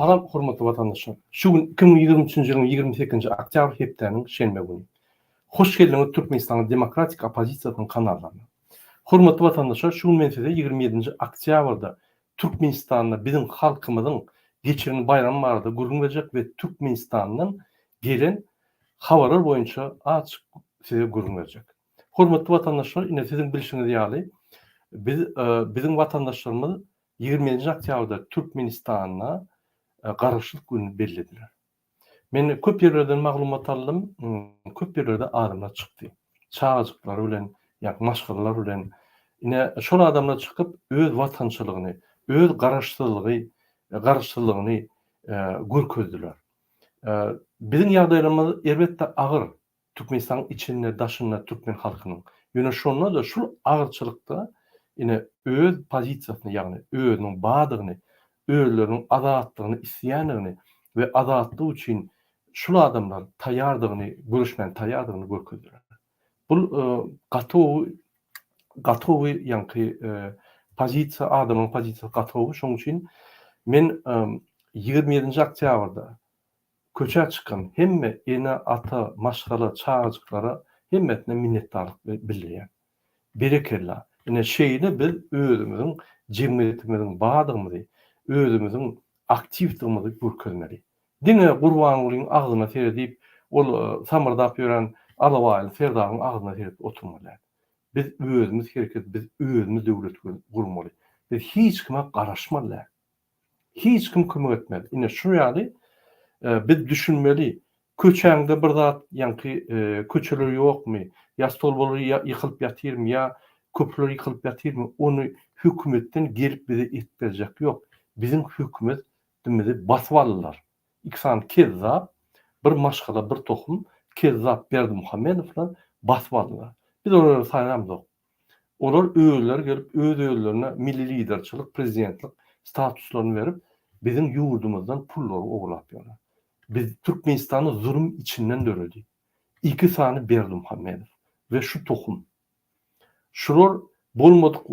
Salam hormatly vatandaşlar. Şu gün 2023 ýylyň 28 oktyabr hepdeniň şenbe güni. Hoş geldiňiz Türkmenistan'ın demokratik opozisiýasynyň kanallarına. Hormatly vatandaşlar, şu gün men size 27 oktyabrda Türkmenistan'da bizim halkymyzyň geçiren bayram barada gurulmak berjek we Türkmenistan'dan gelen habarlar boýunça açyk size gurulmak berjek. Hormatly vatandaşlar, ine sizin bilişiňiz ýaly bizim vatandaşlarymyz 27 oktyabrda Türkmenistan'a garaşlyk günü belirlediler. Men köp ýerlerden maglumat aldym, köp ýerlerde adamlar çykdy. Çağajyklar bilen, ýa maşgalalar bilen ine şol adamlar çykyp öz watançylygyny, öz garaşlygyny görkezdiler. Bizim ýagdaýlarymyz elbetde agyr. Türkmenistan içinde daşynda Türkmen halkynyň. Ýöne şonda da şol agyrçylykda ine öz pozisiýasyny, ýagny özüniň badygyny, özleriniň azatlygyny, isýanyny we azatlyk üçin şol adamlar taýýardygyny, görüşmän taýýardygyny görkezdiler. Bul gatowy ýanky pozisiýa adamyň pozisiýasy gatowy. Şoň üçin men 27 oktyabrda köçe çykan hemme ene ata maşgala çağajyklara hemmetine minnetdarlyk bildirýän. Berekella. Ine şeýle biz özümiziň jemgyýetimiziň badygyny, özümiziň aktivdigimizi görkezmeli. Dine gurban bolyň agzyna seredip, ol samardap ýören alawaýly serdagyň agzyna serip oturmaly. Biz özümüz hereket, biz özümüz döwlet gurmaly. Biz hiç kime garaşmaly. Hiç kim kömek etmeli. Ine şu ýaly biz düşünmeli. Köçäňde bir zat ýanky köçeler ýokmy? Ya stolbolar ýykylyp ýatyrmy? Ya köpler ýykylyp ýatyrmy? Onu hökümetden gelip bize etberjek ýok. Bizim hökümet dümidi basyp aldylar. İksan kezzap, bir maşgala, bir tohum kezzap Berdimuhammedow basyp aldylar. Biz onlara saýlamyk. Olar öýler gelip öz öýlerine milli liderçilik, prezidentlik statuslaryny berip bizim ýurdumyzdan pullary oglap ýörler. Biz Türkmenistan'ı zulüm içinden döreldik. İki sany Berdimuhammedow ve şu tohum. Şular bolmadyk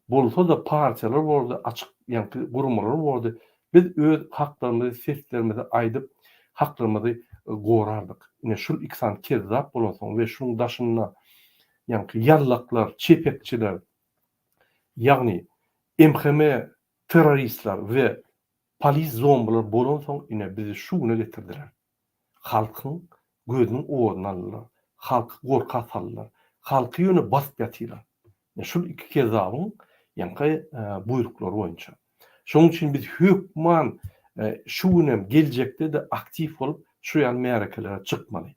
bolsa da partiýalar boldy, açyk ýanky gurumlar boldy. Biz öz haklarymyzy, seslerimizi aýdyp, haklarymyzy gorardyk. Ine şol iksan kezzap bolansoň we şuň daşyna ýanky ýallaklar, çepekçiler, ýagny MHM terroristler we polis zombalar bolansoň ine bizi şu güne getirdiler. Halkyň gözüniň owadyny aldylar. Halky gorka saldylar. Halky ýöne basyp ýatylar. Şol iki kezzabyň ýanky buýruklary boýunça. Şoň üçin biz hökman şu günem geljekde de aktiv bolup şu ýaly märekelere çykmaly.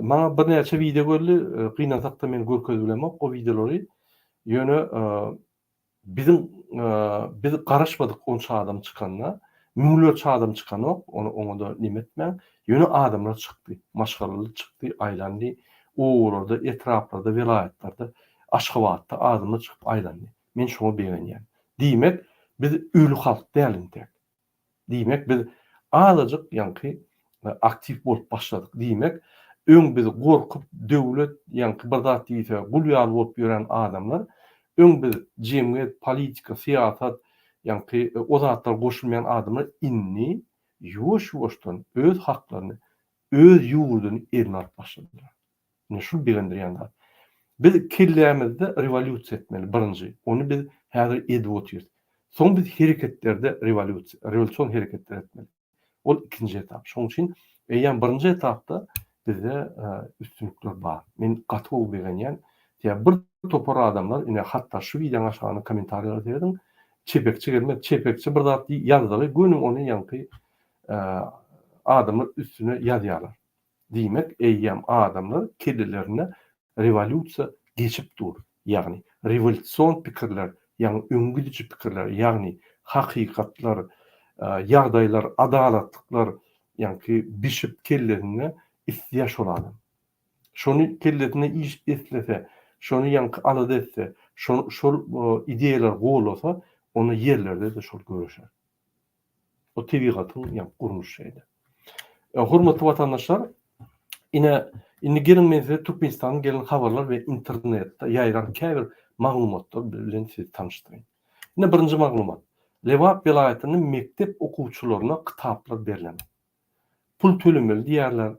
Maňa bir näçe video geldi, gynasakda men görkezbilemok o videolary. Ýöne biz garaşmadyk onça adam çykanyna, müňlerçe adam çykanok, onu da nimetmän. Ýöne adamlar çykdy, maşgalaly çykdy, aýlandy, oğurlarda, etraflarda, vilayetlarda, Aşgabatda adamlar çykyp aýlandy. Men şoňa beğenýän. Diýmek, biz ölü halk dälindik. Diýmek, biz azajyk ýanky aktiv bolup başladyk. Diýmek, öň bizi gorkup döwlet ýanky bir zat diýse, gulýal bolup ýören adamlar, öň biz jemgyýet, politika, siýasat ýanky o zatlar goşulmayan adamlar inni ýoş-ýoşdan öz haklaryny, öz ýurduny eline alyp başladylar. Ne şu beğendirýänler. Biz kellämizde revolýusiýa etmeli birinji. Onu biz häzir edip oturýarys. Soň biz hereketlerde revolýusiýon hereketler etmeli. Ol ikinji etap. Şoň üçin eýen birinji etapda bize üstünlükler bar. Men gatow beğenýän, bir topar adamlar ine hatda şu videoň aşagyna kommentariýalar berdim. Çepekçi gelmek, çepekçi bir zat ýazdylar, günüm onu ýanky adamlar üstüne ýazýarlar. Diýmek, eýem adamlar kellelerine revolýusiýa geçip dur. Ýagny revolýusiýon pikirler, ýagny öňgüdüji pikirler, ýagny hakykatlar, ýagdaýlar, adalatlyklar ýanky bişip kellerine ihtiýaç bolan. Şonu kellerine iş eslese, şonu ýanky alady etse, şol ideýalar goýulsa, onu yerlerde de şol görüşer. O tebigatyň ýa gurmuş şeýle. Hormatly vatandaşlar, inni gelin menzile Türkmenistan'ın gelen haberler ve internette yayılan käbir maglumatlar bilen sizi tanıştırayım. Yine birinci maglumat. Lewap vilayatynyň mektep okuwçylaryna kitaplar berilen. Pul tölemeli diýerler.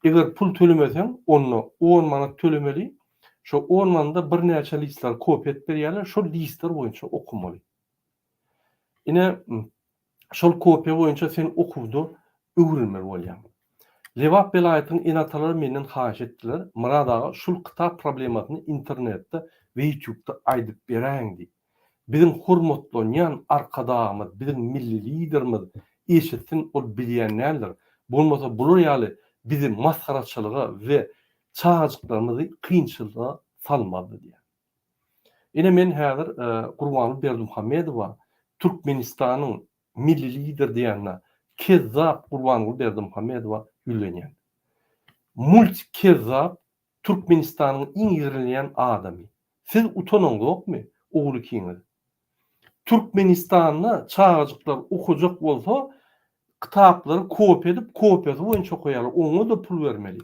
Eger pul tölemeseň, onu 10 manat tölemeli. Şo 10 manda bir näçe listler kopyet berýärler, şol listler boýunça okumaly. Ine şol kopya boýunça sen okuwdy öwrülmeli bolýan. Lewap vilayatynyň enatalary menden haýyş etdiler. Murad aga şol kitap problemasyny internetde we YouTube'da aýdyp beräň diýip. Bizim hormatlanýan arkadağımız, bizim milli liderimiz eşitsin ol bilýän näler. Bolmasa bular ýaly bizim maskaraçylyga we çağajyklarymyzy kynçylyga salmady diýär. Ine men häzir Gurbany Berdimuhammedowa Türkmenistanyň milli lider diýänler kezzap Gurbany Berdimuhammedowa ýülenýän. Multikezzap Türkmenistanyň iň ýerlenýän adamy. Siz utanýaňyzmy? Ogly kiňiz. Türkmenistan'da çağcıklar okuyacak olsa kitapları kopya edip kopyası boyunca koyarlar. Ona da pul vermeli.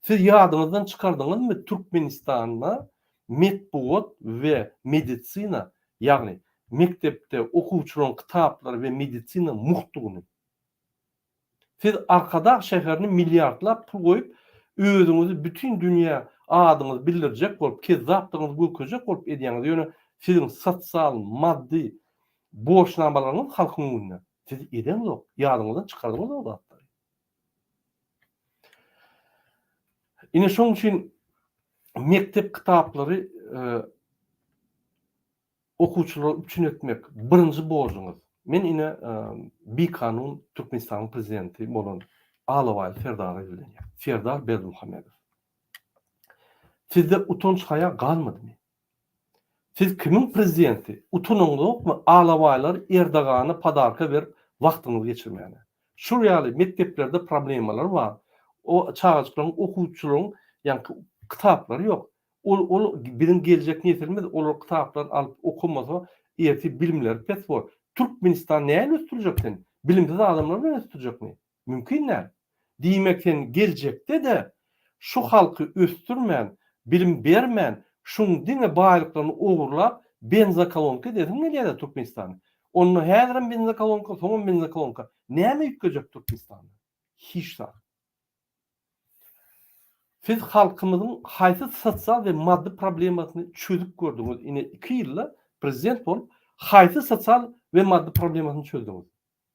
Siz yadınızdan çıkardınız mı Türkmenistan'da metbuat ve medisina yani mektepte okuvçuların kitapları ve medisina muhtuğunu. Siz arkadaş şehrini milyardlar pul koyup özünüzü bütün dünya adınız bildirecek olup kezzaptığınız gökecek olup ediyorsunuz. Yani sizin sosyal, maddi borçlanmalarınız halkın önüne. Siz eden yok. Yadınızdan çıkardınız o da. Yine şunun için mektep kitapları okuvçular üçün etmek birinci borcunuz. Men yine bir kanun Türkmenistan'ın prezidenti bolan Alaway Ferdar'a ýülenýär. Ferdar Berdimuhammedow. Sizde utanç haya kalmadı mı? Siz kimin prezidenti? Utanýanlyk Alawaylar Erdoğan'a padarka verip wagtyňyzy geçirmeli. Şu ýaly mekteplerde problemalar var. O çağajyklaryň okuwçylaryň ýa-ni kitaplary ýok. Ol biziň geljek nesilimiz ol kitaplar alyp okumasa erti bilimler pes bol. Türkmenistan näme östürecekden? Bilimsiz adamlar näme östürecekmi? Mümkin näme? Diýmekden geljekde de şu halky östürmän, bilim bermän, şuň diňe baýlyklaryny ogurlap benzokolonka dediň näde Türkmenistan? Onu häzirim benzokolonka, soňam benzokolonka. Näme ýükejek Türkmenistan? Hiç zat. Siz halkymyzyň haýsy sosial we maddi problemasyny çözüp gördüňiz. Ine 2 ýylda prezident bolup haýsy sosial we maddi problemasyny çözdüňiz?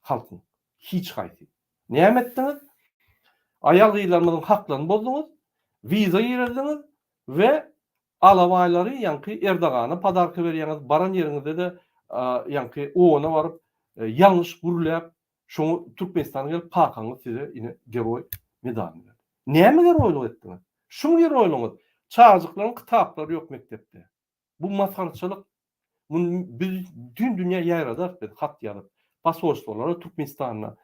Halkyň hiç haýsy. Näme etdiňiz? Aýal gyýlanmaryň haklaryny bozduňyz, wiza ýerdiňiz we Alawaylary ýa-ni Erdoğan'a padarka berýäňiz. Baran ýeriňizde de ýa-ni ona baryp ýalňyş gurulýap şoňu Türkmenistana gelip pakaňyz size ine geroy medalini berdi. Näme geroýluk etdiňiz? Şuň geroýlugyňyz çağajyklaryň kitapları ýok mektepde. Bu maskarçylyk biz bütün dünýä ýaýradar, hat ýazyp pasolstwolara Türkmenistana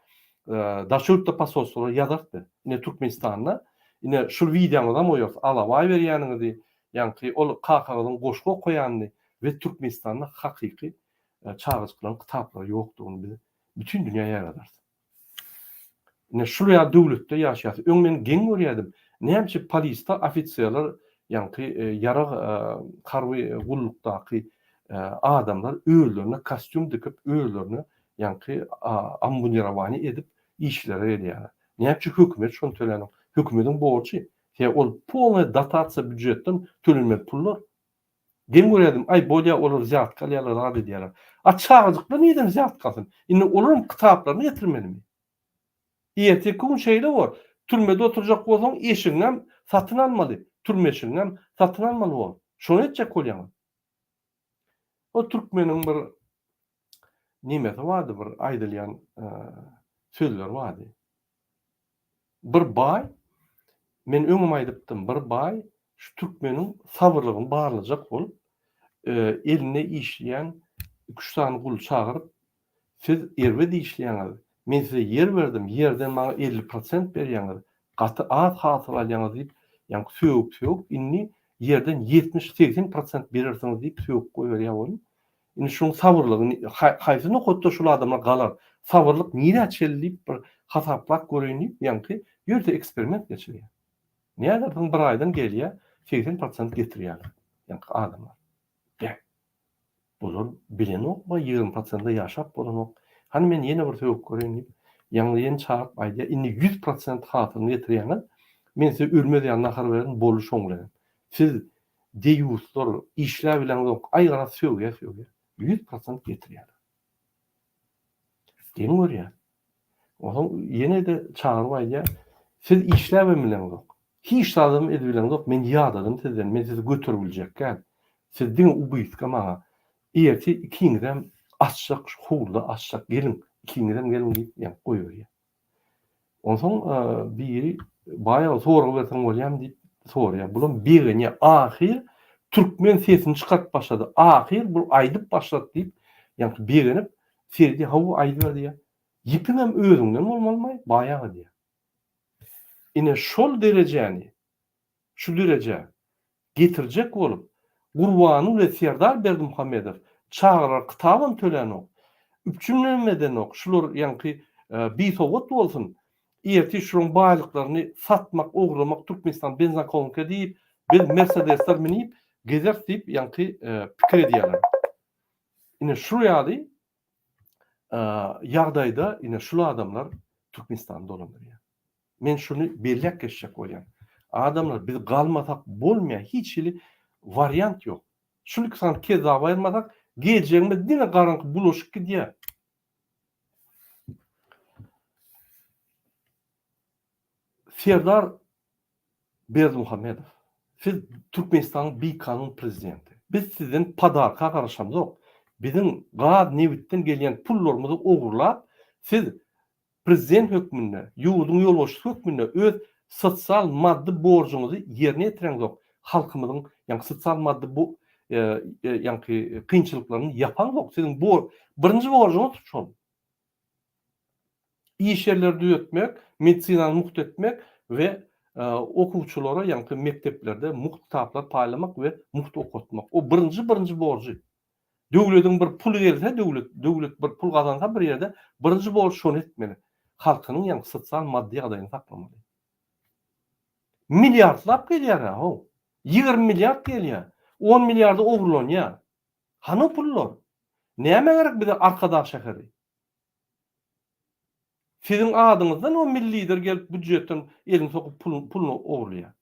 daşurtda pasolstwolara ýazardy. Ine Türkmenistana ine şu videoňyzda moýok Alaway berýäniňizi ýa-ni ol kakagyň goşga koýandy we Türkmenistanda hakyky çağajyklaryň kitapları ýokdugyny biz bütün dünýä ýaýradar. Ne şuraya döwletde ýaşaýar. Öňmen geň görýärdim. Näçe polisda ofisiýerler ýa-ni ýarag harby gullukdaky adamlar öýlerine kostyum dikip öýlerine ýa-ni ammunirawany edip işlere edýär. Näçe hökümet şonu tölenir. Hökümetiň borçy. Ol polny dotasiya büdjetden tölenmeli pullar. Geň görýärdim. Ay bolýa olar zat kalýarlar rad edýärler. Çağajyklar näden zat kalsyn? Indi olaryň kitaplaryny getirmelimi? Ertekün şeyle var. Türmede oturacak bolsaň eşiňem satyn almaly. Türme eşiňem satyn almaly bol. Şonu etjek bolýan. O türkmeniň bir nimesi bardy, bir aýdylýan sözler bardy. Bir baý men öňüm aýdypdym, bir baý şu türkmeniň sabırlygyny barlajak bolup eline işleýän 3 tane gul çagyryp siz erwedi işleýäňiz. Men size yer verdim, yerden bana 50% berýäňiz. Gaty az hasyl alýaňyz diýip, ýa-ni söwüp inni yerden 70-80% berersiňiz diýip söwüp goýberýär bolun. Indi şuň sabırlygyny haýsyny hotda şol adamlar galar. Sabırlyk nire çellip bir hasaplak görýän ýa-ni ýerde eksperiment geçirýär. Näde bir aýdan gelýär 80% getirýär. Ýa-ni adamlar. Bular bilenok ba 20% yaşap bolanok. Hani men yine bir töwük göreyim. Ýanglyň çağıp aýdy. Indi 100% hatyryny getirýäňiz. Men size ürmediýän nahar beren boluş oňlaýan. Siz deýuslar işler bilen yok. Aýgara söwge 100% getirýär. Diň görýär. Oňa ýene de çağıryp aýdýar. Siz işler bilen yok. Hiç adam edibilen yok. Men ýadadım sizden. Men sizi götürüp biljekkä. Siz diň ubyska maňa erti ikiňizem açjak, howlda açjak gelin. Ikiňizem gelin diýip ýa goýberýär. Onsoň biri baýa sorag berseň bolýam diýip sorýar. Bular birine ahir türkmen sesini çykaryp başlady. Ahir bu aýdyp başlady diýip ýa birine serdi hawa aýdyp diýär. Ýipinem özüňden bolmaly, baýagy diýär. Ine şol derejäni, şu derejä getirjek bolup Gurbany we Serdar Berdimuhammedow çağırar kitaban tölenok. Üçünlemeden ok. Şular ýa-ni bir sowat bolsun. Erti şuň baýlyklaryny satmak, ogurlamak Türkmenistan benzin kolonka diýip, biz Mercedesler minip, gezer diýip ýa-ni pikir edýärler. Ine şu ýaly ýagdaýda ine şu adamlar Türkmenistanda dolanýar. Men şunu belläk geçecek bolýan. Adamlar biz galmasak bolmaýan hiç ili variant yok. Şunu kısan kez ayırmasak geleceğimiz dine garankı bulaşık gidiyor. Serdar Berdimuhammedow, siz Türkmenistan'ın bir kanun prezidenti. Biz sizin padarka karışamız yok. Bizim gad nevitten gelen pullarımızı oğurlap, siz prezident hükmünde, yurdun yolbaşı hükmünde öz sosyal maddi borcunuzu yerine getiren yok. Halkımızın yani sosyal maddi bu yani kıyınçılıklarını yapan yok. Sizin bu birinci borcunuz tutun. İş yerlerde üretmek, medisinanı muht etmek ve okuvçulara yani mekteplerde muht kitaplar paylamak ve muht okutmak. O birinci borcu. Döwletin bir pul gelse, döwlet bir pul kazansa bir yerde birinci borç şonu etmeli. Halkının yani sosyal maddi adaýyny saklamaly. Milyardlap gelýär ha. 20 milyard gelýär. 10 milyardy ogurlanýar. Hany pullar? Näme gerek bize arkadaş şäheri? Sizin adyňyzdan o milli lider gelip büdjetden elini sokup pulunu ogurlaýar.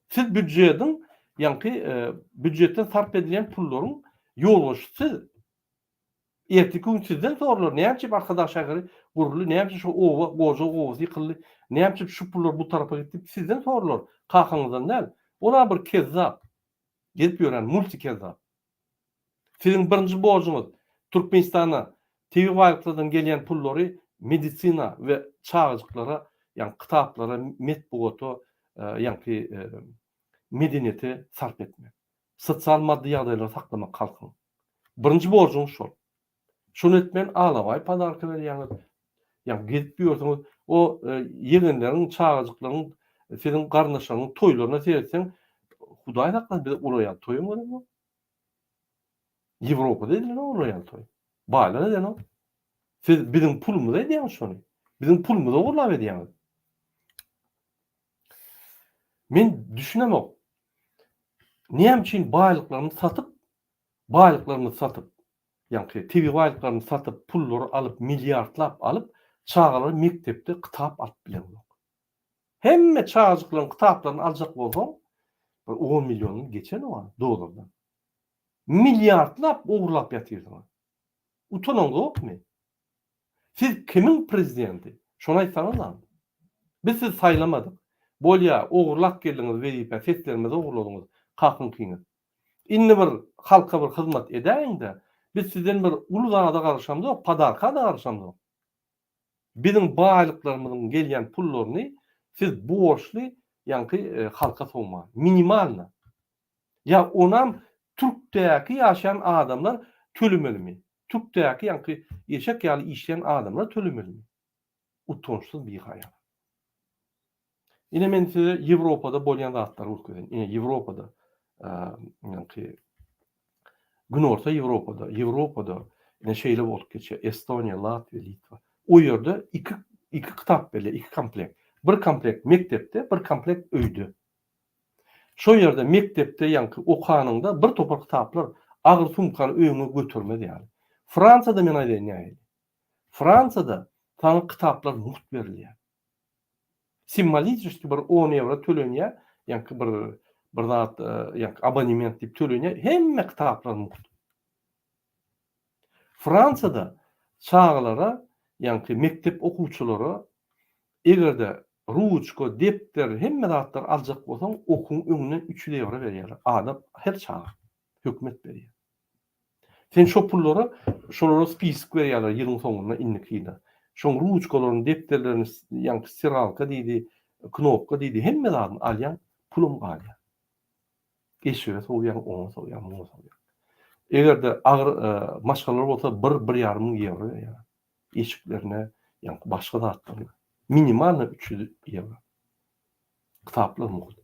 Siz büdjetin ýa-ni büdjetden sarf edilen pullaryň ýolbaşçysy. Erteki gün sizden sorulur. Näçe arkadaş şäheri guruldy, näçe şu owa, goja owazy ýykyldy, näçe şu pullar bu tarafa gitdi, sizden sorulur. Kakanızdan näl? Ola bir kezzap. Gelip ýören multikezzap. Sizin birinci borcunuz Türkmenistana TV baýlyklardan gelen pullary medisina ve çağıjyklara, yani kitaplara, metbuata, yani medeniyete sarf etmek. Sosyal maddi ýagdaýlary saklamak halkyň. Birinci borcunuz şol. Şunu etmen ağlamayı padarkı verýäňiz. Yani gidip ýörseňiz, o yegenleriň, çağıjyklaryň, senin garnaşlaryň toýlaryna seretseň, Hudaý hakdan bir ulaýan toýum görýärmi? Ýewropada edilen ulaýan toý. Baýlar eden o. Siz bizim pulumuza edýäňiz şonu. Bizim pulumuza ogurlap edýäňiz. Men düşünemok. Näme üçin baýlyklaryny satyp, yani TV baýlyklaryny satyp, pullary alıp, milyardlap alıp, çağalar mektepde kitap alyp bilen yok. Hemme çağaryklaryň kitaplarını aljak bolsaň, 10 milyonu geçen o dolardan. Milyardlap ogurlap ýatyrdylar. Utanang okmy? Siz kimin prezidenti? Şonu aýtsaňyz. Biz sizi saýlamadyk. Bolýa ogurlap geldiňiz, wezipe seslerimizi ogurladyňyz. Kakynkyňyz. Indi bir halka bir hyzmat edäň-de, biz sizden bir ulugana da garaşamyz yok, padarka da garaşamyz yok. Bizim baýlyklarymyzyň gelýän pullaryny siz borçly ýa-ni halka soňma, minimalna. Ya onam Türkdäki ýaşaýan adamlar tölemelimi? Türkdäki ýa-ni ýeşek ýaly işleýän adamlar tölemelimi? Utançsyz bir haýat. Ine men size Ýewropada bolýan zatlary ötküzin. Ine Ýewropada ýa-ni Gün orta Ýewropada ine şeýle bolup geçýär. Estoniýa, Latwiýa, Litwa. O ýerde iki kitap bile, iki komplekt. Bir komplekt mektepde, bir komplekt öýde. Şo ýerde mektepde ýa-ni okanyňda bir topar kitaplar Agyr sumkany öňe götürmedi ýaly. Fransada men aýdaýyn ýaly. Fransada taňy kitaplar muht berilýär. Simbolizmski bir 10 euro tölenýär, ýa-ni bir zat ýa-ni abonement diýip tölenýär, hemme kitaplar muht. Fransada çağlara, ýa-ni mektep okuwçylary egerde ruçka, depter, hemme zatlar aljak bolsaň, okuň öňüne 3 euro berýär. Adam her çağa hökümet berýär. Sen şo pullara şolara spisk berýärler ýylyň soňuna innikide. Şoň ruçkalaryny, depterlerini, ýa-ni stiralka diýdi, knopka diýdi, hemme zatny alýan, pulum alýan. Eşire soňyan, ona soňyan, buna soňyan. Egerde agyr maşgalar bolsa 1-1,5 euro berýär. Eşiklerine, ýa-ni başga zatlaryna. Minimalna 300 euro. Kitaplar muht.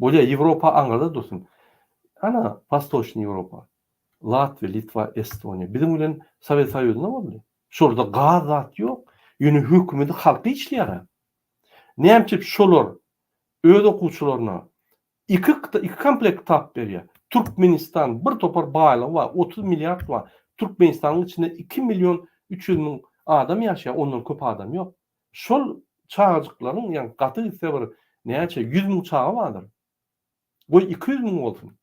Bolýa Ýewropa aňyrda dursun. Ana Wastoçny Ýewropa. Latviýa, Litwa, Estoniýa. Bizim bilen Sowet Soýuzyna boldy. Şurada gaz zat ýok. Ýöne hökümeti halky işleýär. Näme şolar öz okuwçylaryna iki komplekt kitap berýär. Türkmenistan bir topar baýlygy bar, 30 milliard bar. Türkmenistanyň içinde 2 milyon 300 000 adam ýaşaýar, ondan köp adam ýok. Şol çağcıklaryň, ýa-ni gaty ise bir näçe 100 000 çağı bardyr. Bu 200 000 bolsun.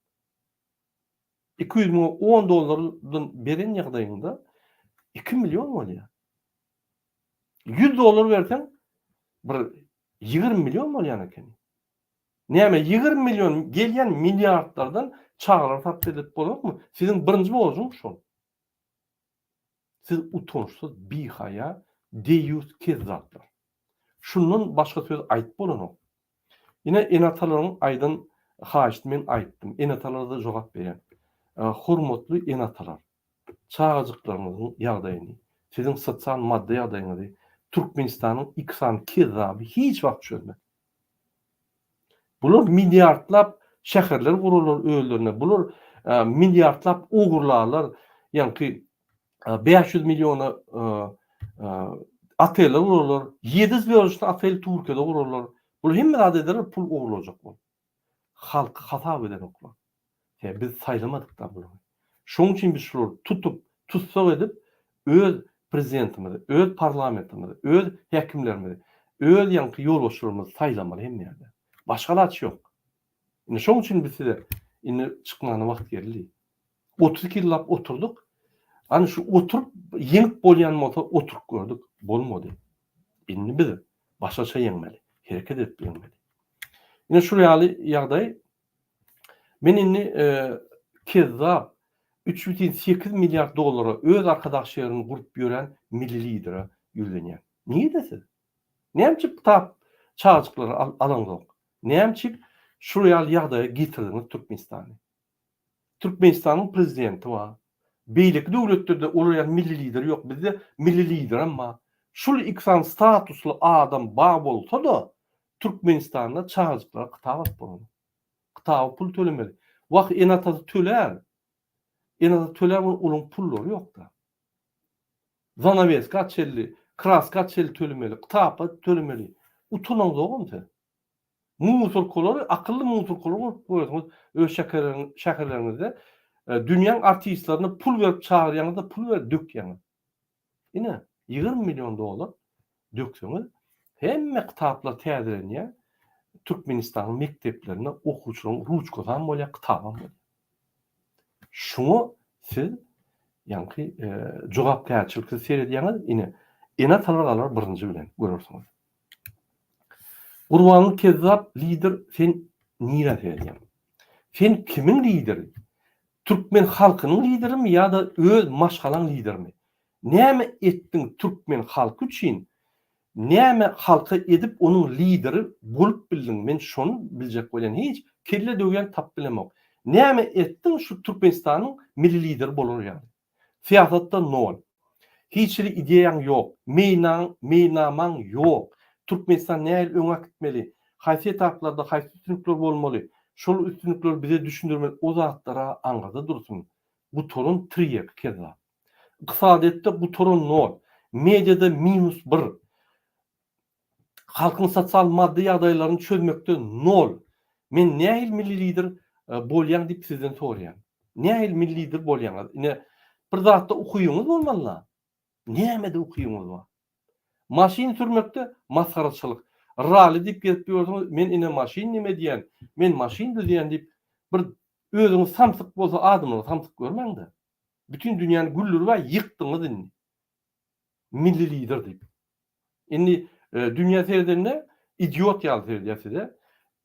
200 000 $10 beren ýagdaýynda 2 milyon bolýar. 100 dolar bersen bir 20 milyon bolýan eken. Näme 20 milyon gelýän milliardlardan çağlar tap edip bolarmy? Siziň birinji borjuňyz şol. Siz utançsız, bihaya, deýus kezzatlar. Şundan başga söz aýyp bolanok. Ýine enatalaryň aýdyn haýyşdy men aýtdym. Enatalar da jogap berýär. Hormatly enatalar, çağjyklaryňyzyň ýagdaýyny, siziň sosial maddi ýagdaýyňyzy Türkmenistanyň iksan kezzaby hiç wagt çözmedi. Bular milliardlap şäherler gururlar öýlerine. Bular milliardlap ugurlarlar, ýa-ni 500 milyona atelyar gururlar, 700 milyon atel Türkiýede gururlar. Bular hemme adetler pul ugurlajak bol. Halk hasap eden oklar. Biz saýlamadyk da bular. Şoň üçin biz şular tutsak edip öz prezidentimizi, öz parlamentimizi, öz häkimlerimizi, öz ýa-ni ýolbaşçylarymyzy saýlamaly hemme ýerde. Başga laç ýok. Ine şoň üçin biz size ine çykmany wagt geldi. 32 ýyllap oturduk. Ana şu oturup ýeňip bolýan bolsa oturup gördük, bolmady. Indi biz başgaça ýeňmeli, hereket edip ýeňmeli. Ine şu ýaly ýagdaý men indi kezzap 3,8 milyar dolara öz arkadaşlaryny gurup ýören milli lidera ýüzlenýär. Niýe desiz? Näme kitap çağjyklary alaňyz? Näme şu ýaly ýagdaýa getirdiňiz Türkmenistany? Türkmenistanyň prezidenti bar. Beýlik döwletlerde olaýan milli lider ýok. Bizde milli lider amma şol iksan statusly adam bar bolsa da Türkmenistanda çağjyklar kitap bolan. Kitap pul tölemeli. Wagt enata töler. Enata töler onun pullary ýok da. Zanaves kaçelli, kras kaçelli tölemeli, kitap tölemeli. Utunaňyz ogam musul kolary, akylly musul kolary goýasyňyz öz şäherleriňizde dünýäň artistlaryna pul berip çağırýaňyzda pul berip dökýäňiz. Ine 20 milyon dolar dökseňiz hemme kitaplar täzelenýär. Türkmenistanyň mekteplerine okuwçylaryň ruçkadan bolýar, kitapam bolýar. Şunu siz ýa-ni jogapkärçilikli seredýäňiz, ine enatalar birinji bilen görürsiňiz. Gurbanly kezzap lider sen niýe edýän? Sen kimiň lideri? Türkmen halkynyň liderimi ýa-da öz maşgalaň liderimi? Näme etdiň Türkmen halky üçin? Näme halka edip onun lideri bolup bildiň? Men şonu biljek bolýan hiç kelle döwýän tap bilemok. Näme etdiň şu Türkmenistanyň milli lideri bolar ýaly? Siýasatda nol. Hiçbir ideýaň ýok. Meýnamaň ýok. Türkmenistan näil öňe gitmeli? Haýsy etaplarda haýsy üstünlikler bolmaly? Şol üstünlikler bize düşündirmeli. O zatlara aňyrda dursun. Bu torun triýek kezzap. Iqtisadetde bu torun nol. Mediada -1. Halkyň sosial maddi ýagdaýlaryny çözmekde nol. Men näil milli lider bolýan diýip sizden soraýan. Nähil millidir bolýaňyz? Ine bir zatda ukuyuňyz bolmaly. Näme de ukuyuňyz bar? Maşin sürmekde maskaraçylyk. Rally dip gelip ýördiňiz, men ine maşin nime diýen, men maşin diýen dip bir özüňiz samsyk bolsa adamyny samsyk görmeňde. Bütün dünýäni güllüri we ýykdyňyz indi. Milli lider dip. Indi dünýä seredinde idiot ýaly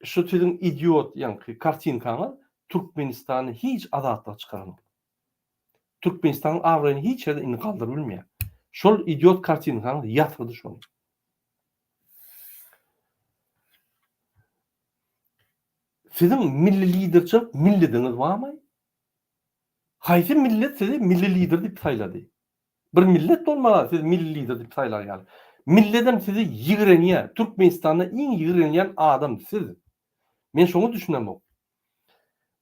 şu sizin idiot ýanky kartinkaňy Türkmenistany hiç azatlyğa çykaran. Türkmenistanyň awraýyny hiç ýerde indi galdyryp bilmeýär. Şol idiot kartinkaňy ýatyrdy şonu. Sizin milli liderçilik millidiňiz barmy? Haýsy millet sizi milli lider dip saýlady? Bir millet bolmaly siz milli lider dip saýlar ýaly. Milledem sizi ýigrenýär. Türkmenistanda iň ýigrenýän adam siz. Men şonu düşünemok.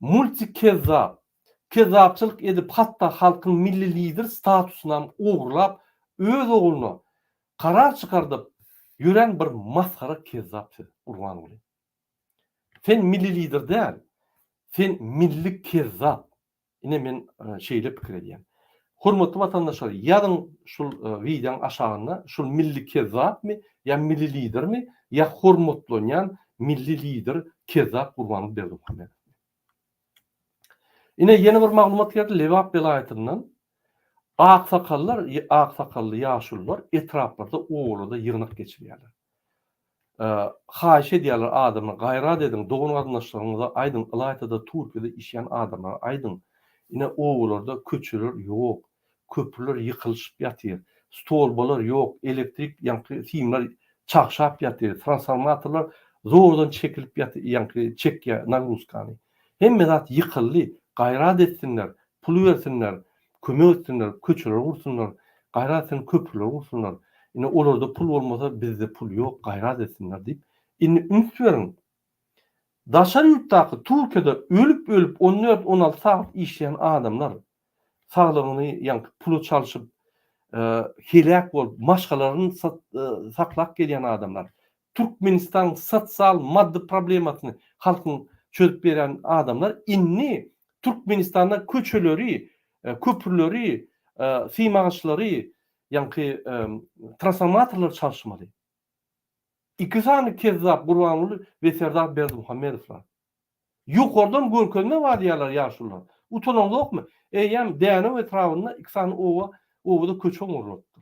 Multikezzap, kezzapçylyk edip hatda halkyň milli lider statusyna ugurlap öz ogluny karar çykardyp ýören bir maskara kezzapçy urban bolayım. Sen milli lider däl, sen milli kezzap. Ine men şeýle pikir edýän. Hormatly vatandaşlar, ýazyň şul videoň aşagyna şul milli kezzapmy, ýa milli lidermi, ýa hormatlanýan milli lider kezzap Gurbanow Berdimuhammedow. Ine ýene bir maglumat geldi Lewap welaýatyndan. Aksakally ýaşullar etraplarda oğulada ýyrnak geçirýärler. Haýş edýärler adamla gaýrat edin, dogun gardaşlaryňyza aýdyň, Ilaytada Türkiýede işleýän adamlara aýdyň. Ine oğullarda köçürler ýok, köprüler ýykylyşyp ýatyr, stolbalar ýok, elektrik ýanky simler çakşap ýatyr, transformatorlar zordan çekilip ýatyr, ýanky çekýä nagruskany. Hemme zat ýykyldy, gaýrat etsinler, pul bersinler, kömek etsinler, köçürler gursunlar, gaýrat etsin köprüler gursunlar. Ine olarda pul bolmasa bizde pul ýok, gaýrat etsinler diýip indi üns beriň. Daşar ýurtdaky Türkiýede ölüp 14-16 saat işleýän adamlar saglygyny ýanky pulu çalyşyp helak bolup maşgalaryny saklap gelýän adamlar. Türkmenistan sosial maddi problemasyny halkyň çözüp beren adamlar inni Türkmenistanda köçeleri, köprüleri, simagyçlary, ýanky transformatorlar çalyşmaly. İki sany kezzap Gurbanow we Serdar Berdimuhammedowlar. Ýokardan görkezme wadiýalar ýaşullar. Utanýan ýokmy? Eýem däne etrawyna iki sany owada köçeň urulupdy.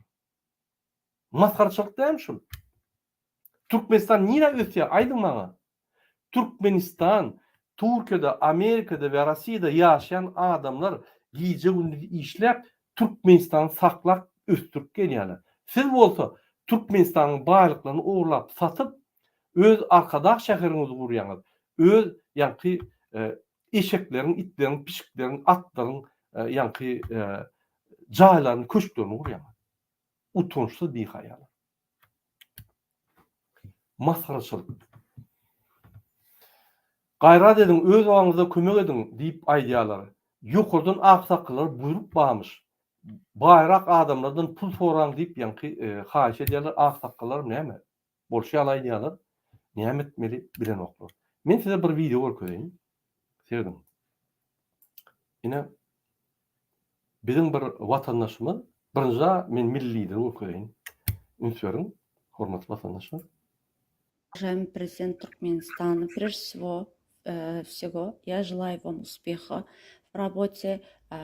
Maskarçylyk däl şol. Türkmenistan nire ötüyor? Aydın bana. Türkmenistan, Türkiye'de, Amerika'da ve Rusya'da yaşayan adamlar gece gündüz işlep Türkmenistan'ı saklap üstürüp geliyorlar. Siz olsa Türkmenistan'ın baylıklarını uğurlap satıp öz arkadaş şehirinizi kuruyorsunuz. Öz yankı eşeklerin, itlerin, pişiklerin, atların yankı caylarını, köşklerini kuruyorsunuz. Utançsız bir hayal. Maskarçılık. Gayrat edin, öz oğanıza kömek edin deyip aydiyaları. Yukarıdan aksaklılar buyruk bağmış. Bayrak adamlardan pul soran deyip yankı hayiş ediyorlar. Aksaklılar neyme? Bolşay aydiyalar. Neyme etmeli bilen oklar. Ben size bir video görköyeyim. Sevdim. Yine bizim bir vatandaşımız birinci men milli lider görköyeyim. Ünsörüm. Hormatly vatandaşlar. Уважаемый президент Туркменистана, прежде всего, я желаю вам успеха в работе,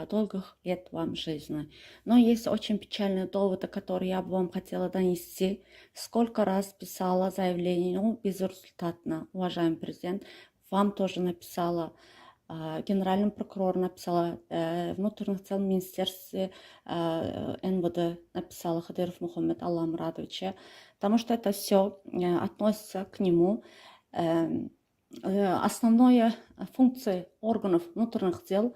долгих лет вам жизни. Но есть очень печальный довод, который я бы вам хотела донести. Сколько раз писала заявление, но безрезультатно, уважаемый президент. Вам тоже написала, генеральный прокурор написала, внутренних дел министерстве НВД написала Хадыров Мухаммед Алламурадовича, потому что это все относится к нему. Основная функция органов внутренних дел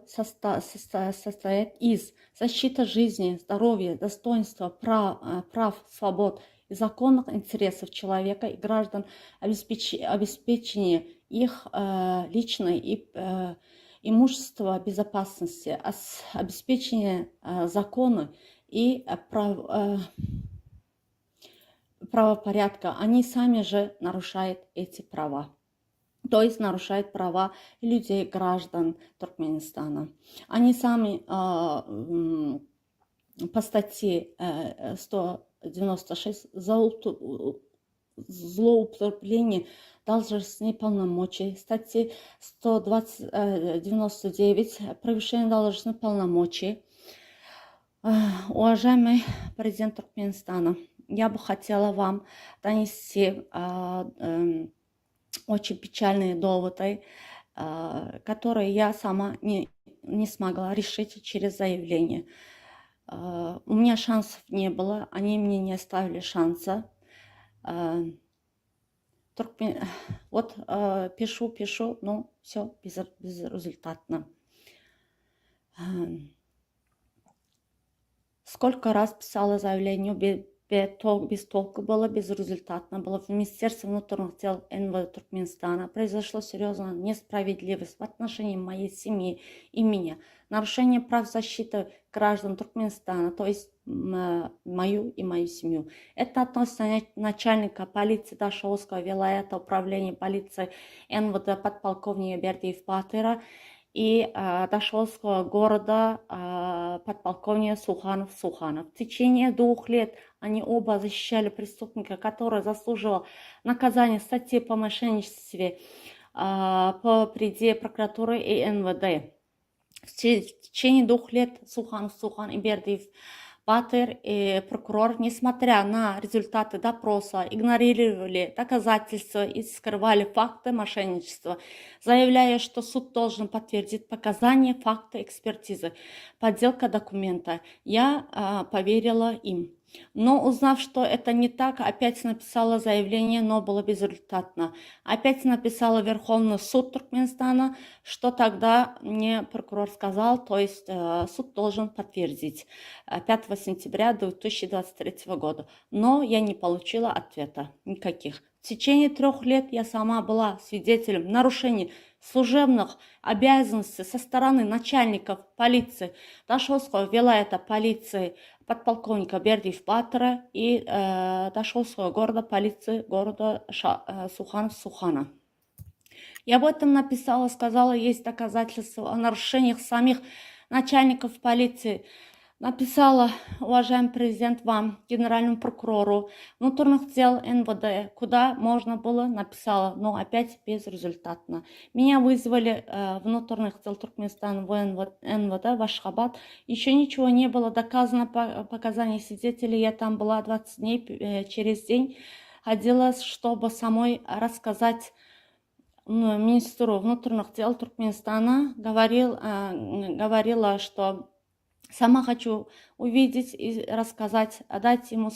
состоит из защиты жизни, здоровья, достоинства, прав, свобод и законных интересов человека и граждан, обеспечения их личной и имущества безопасности, обеспечения закона и правопорядка. Они сами же нарушают эти права. то есть нарушает права людей, граждан Туркменистана. Они сами по статье 196 злоупотребление должностных полномочий, статье 199 превышение должностных полномочий. Уважаемый президент Туркменистана, я бы хотела вам донести очень печальные доводы, которые я сама не смогла решить через заявление. У меня шансов не было, они мне не оставили шанса. Вот пишу, но все безрезультатно. Сколько раз писала заявление, без толку было, безрезультатно было. В Министерстве внутренних дел НВ Туркменистана произошла серьезная несправедливость в отношении моей семьи и меня. Нарушение прав защиты граждан Туркменистана, то есть мою и мою семью. Это относится начальника полиции Дашоуского вилаята управления полиции НВД подполковника Бердиев Батыра и Дашоуского города подполковника Суханов. В течение 2 лет они оба защищали преступника, который заслуживал наказания статьи по мошенничестве по приде прокуратуры и НВД. В течение 2 лет Сухан и Бердиев Батыр и прокурор, несмотря на результаты допроса, игнорировали доказательства и скрывали факты мошенничества, заявляя, что суд должен подтвердить показания, факты экспертизы, подделка документа. Я поверила им. Но узнав, что это не так, опять написала заявление, но было безрезультатно. Опять написала Верховный суд Туркменистана, что тогда мне прокурор сказал, то есть суд должен подтвердить 5 сентября 2023 года. Но я не получила ответа никаких. В течение 3 лет я сама была свидетелем нарушений служебных обязанностей со стороны начальников полиции Дашоуского вилаята полиции подполковника Бердиев Батыра и Дашоуского города полиции города Сухана. Я об этом написала, сказала, есть доказательства о нарушениях самих начальников полиции. Написала, уважаемый президент, вам, генеральному прокурору внутренних дел НВД, куда можно было, написала, но опять безрезультатно. Меня вызвали внутренних дел Туркменистана в НВД в Ашхабад. Еще ничего не было доказано по показаниям свидетелей. Я там была 20 дней, через день ходила, чтобы самой рассказать министру внутренних дел Туркменистана. Говорила, что сама хочу увидеть и рассказать, дать ему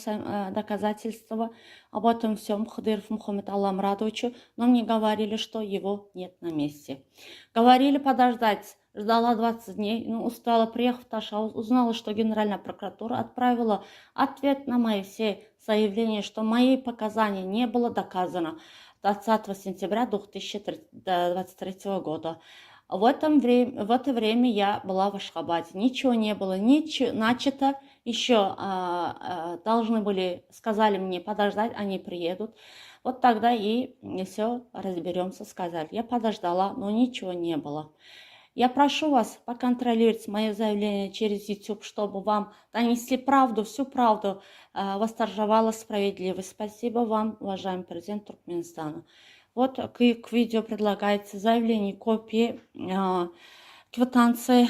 доказательства об этом всем Хадыров Мухаммед Алламрадовичу, но мне говорили, что его нет на месте. Говорили подождать, ждала 20 дней, но устала, приехав в Ташауз, узнала, что Генеральная прокуратура отправила ответ на мои все заявления, что мои показания не было доказано 20 сентября 2023 года. В это время я была в Ашхабаде. Ничего не было, начато. Еще должны были, сказали мне подождать, они приедут. Вот тогда и все разберемся, сказали. Я подождала, но ничего не было. Я прошу вас поконтролировать мое заявление через YouTube, чтобы вам донесли правду, всю правду, восторжевала справедливость. Спасибо вам, уважаемый президент Туркменистана. Вот к видео предлагается заявление, копии, квитанции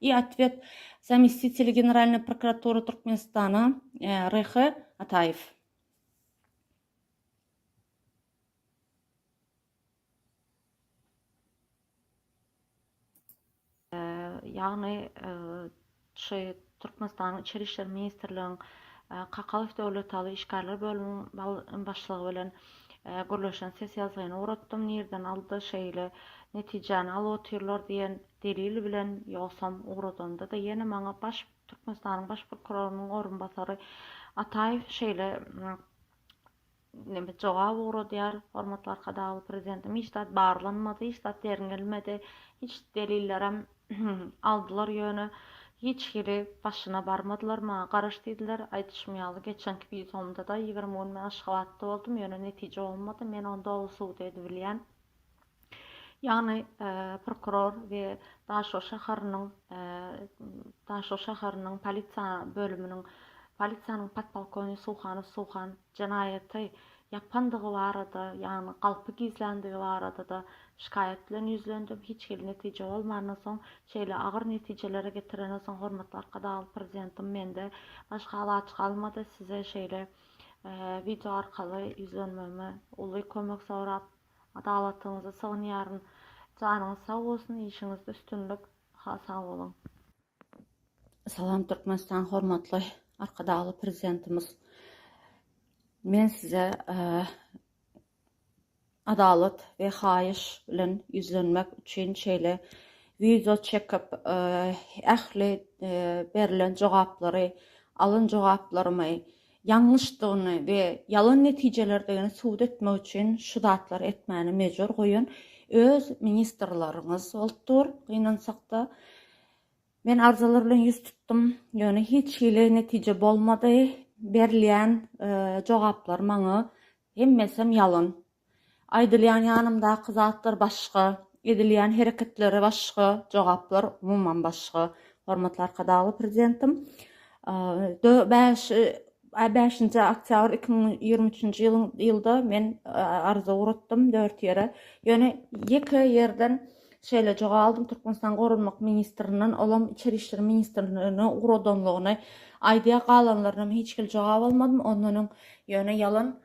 и ответ заместителя Генеральной прокуратуры Туркменистана Рехе Атаев. Яғни Түркменстанның İçeri İşler Ministrliğinin Kakalof Döwletaly işgärler bölüminiň başlygy bilen gürleşen sessiýasyna uğratdym. Nerden aldy şeýle netijeni alyp otyrlar diýen delil bilen ýoksam uğradymda da ýene maňa Türkmenistanyň baş prokurorunyň orunbasary Ataýew şeýle neme jogap uğradýar. Hormatly arkadaşlar, prezidentim hiç dat barlanmady, hiç dat deringelmedi, hiç delillerem aldılar ýöne. Hiç geri başına barmadılar, maňa garaşdydylar, aýdyşmaýaly. Geçenki videomda da 20 gün men Aşgabatda boldum, ýöne netije bolmady. Men onda suwda edip bilýän. Yani prokuror ve Daşo şaharynyň polisiýa bölüminiň polisiýanyň patpolkownigy Suhan jenayety yapandygy barada, ýani galpy gizlendigi barada da şikayet bilen ýüzlendim. Hiç hili netije bolmadan soň şeýle agyr netijelere getirenden soň hormatly arkadaşlar prezidentim mende başga alaç kalmady. Size şeýle video arkaly ýüzlenmeme uly kömek sorap adalatyňyzy sygynýaryn. Canınız sağ olsun, işinizde üstünlük. Sağ olun. Salam Türkmenistan hormatly arkadaşlar prezidentimiz. Men size adalet ve haýyş bilen ýüzlenmek üçin şeýle video çekip ähli berilen jogaplary, alyn jogaplarymy ýalňyşdygyny we ýalan netijelerdigini suwd etmek üçin şu datlar etmäni mejbur goýun. Öz ministrlaryňyz bolupdyr, gynansak-da. Men arzalar bilen ýüz tutdum. Ýöne hiç hili netije bolmady. Berilýän jogaplar maňa hemmesem ýalan. Aýdylýan ýanymda kızatlar başga, edilýän hereketleri başga, jogaplar umumyň başga. Hormatly arkadaşlar prezidentim. 5-nji oktyabr 2023-nji ýylda men arza uratdym 4 ýere. Ýöne 2 ýerden şeýle jogap aldım. Türkmenistan Gorunmak ministriniň, olam içeri işler ministriniň uradymlygyny aýdýa galanlaryna hiç kil jogap almadym. Onlaryň ýöne ýalan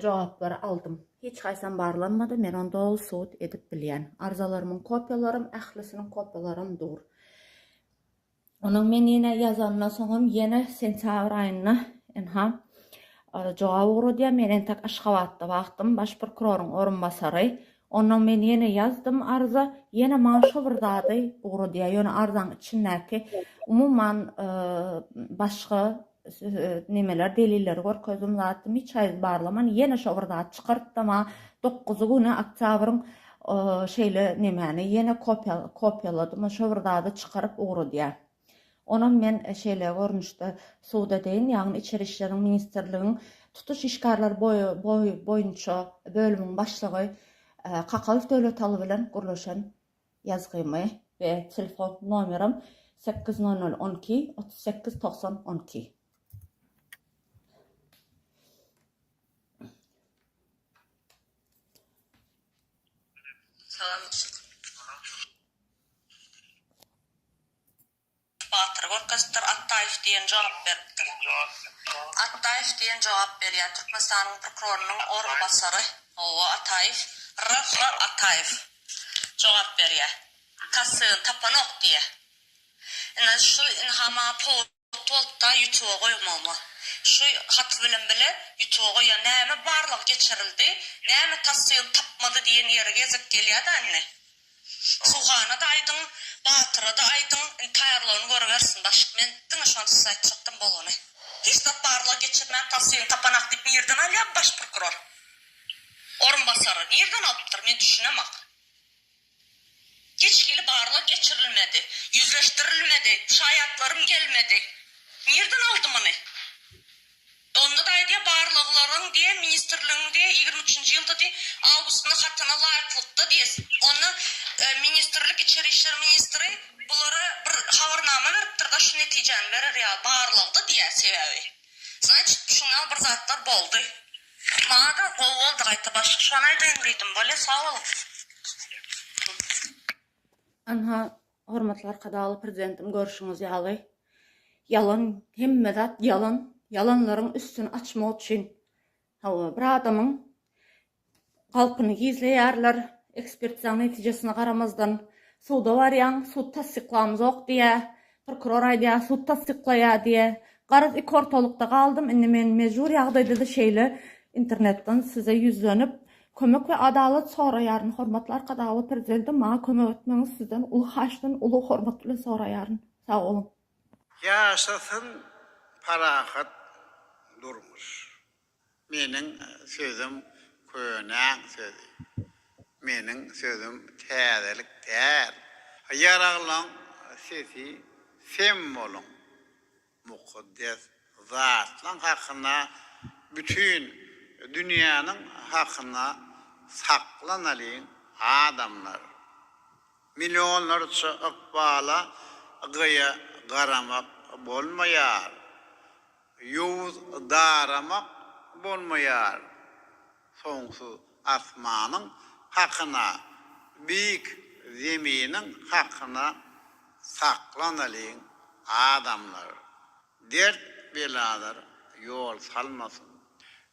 jogaplary aldym. Hiç haýsam barlanmady. Men onda ol suwd edip bilýän. Arzalarynyň kopýalarym, ählisiniň kopýalarym dur. Onuň men ýene ýazandan soňam ýene sentyabr aýyna jogap uradýa. Men entek Aşgabatda wagtym baş prokuroryň orunbasary. Ondan men ýene ýazdym arza, ýene maňa şo bir zady uradýa. Ýöne arzanyň içindäki umumyň başga nemeler, deliller görkezdim zatym hiç haýy barlaman. Ýene şo bir zady çykartdym. 9 güni oktýabryň şeýle nemeni ýene kopýaladym. Şo bir zady çykaryp uradýa. Onuň men şeýle görnüşde suwd edeýin, ýagny içeri işleriň ministrligiň tutuş işgarlar boýunça bölümüň başlygy Kakaliv Döwletaly bilen gurulşan ýazgymy we telefon nomerim 80012 389012. Salam. Batır Gorkastar Attaýew diýen jogap beripdir. Attaýew diýen jogap berýär. Türkmenistanyň prokurorynyň orunbasary. O Attaýew, Rıfkı Attaýew jogap berýär. Kasyň tapanok diýe. Ene şu hama polda ýutuga goýmamy. Şu hat bilen bile ýutuga goýan näme barlyk geçirildi, näme kasyň tapmady diýen ýere gezip gelýär-de anne. Suhana da aýdyň, Batyra da aýdyň, taýarlagyny görbersin. Başyk men diňe şonu saýtjatdym bolany. Hiç de barlyk geçirmän kasyň tapanak diýip ýerden alýar baş prokuror. Orunbasary nereden alıptır men düşünemek. Hiç hili barlyk geçirilmedi, yüzleştirilmedi, şaýatlarym gelmedi. Nereden aldım onu? Onda da diye barlyklaryň diye ministrligiň diye 23-nji ýylda diye Awgust'un hatyna laýyklykda diye. Onu ministrlik içeri işler ministri bulara bir habarnama beripdir da şu netijeni berer ya barlykda diye sebebi. Значит, şuna bir zatlar boldy. Bana da oldu gaýta başga şonu aýdym diýdim bole sağ olun. Anha hormatly arkadaşlar prezidentim görüşüňiz ýaly. Yalan hemme zat yalan. Yalanlaryň üstüni açmak üçin bir adamyň galpyny gizleýärler. Ekspertiza netijesine garamazdan suwda barýan, suwd tasdiklamyzok diýe, prokuror aýdýar, suwd tasdiklaýar diýe. Garaz iki ortalykda galdym. Indi men mejbur ýagdaýda da şeýle internetden size ýüzlenip kömek we adalet soraýaryn. Hormatly arkadaşlar prezidentim maňa kömek etmeňiz sizden uly haşdan uly hormat bilen soraýaryn. Sag olun. Ýaşasyn parahat durmuş. Meniň sözüm könäň sözi. Meniň sözüm täzelik däl. Ýaraglaň sesi sembolum. Mukaddes zatlaň hakyna bütün dünýäniň hakyna saklanalyn adamlar. Milyonlarca ıkbala gıya garamak bolmayar. Yuvuz daramak bolmayar. Sonsuz asmanın hakkına, büyük zeminin hakkına saklanalıyın adamlar. Dert belalar yol salmasın.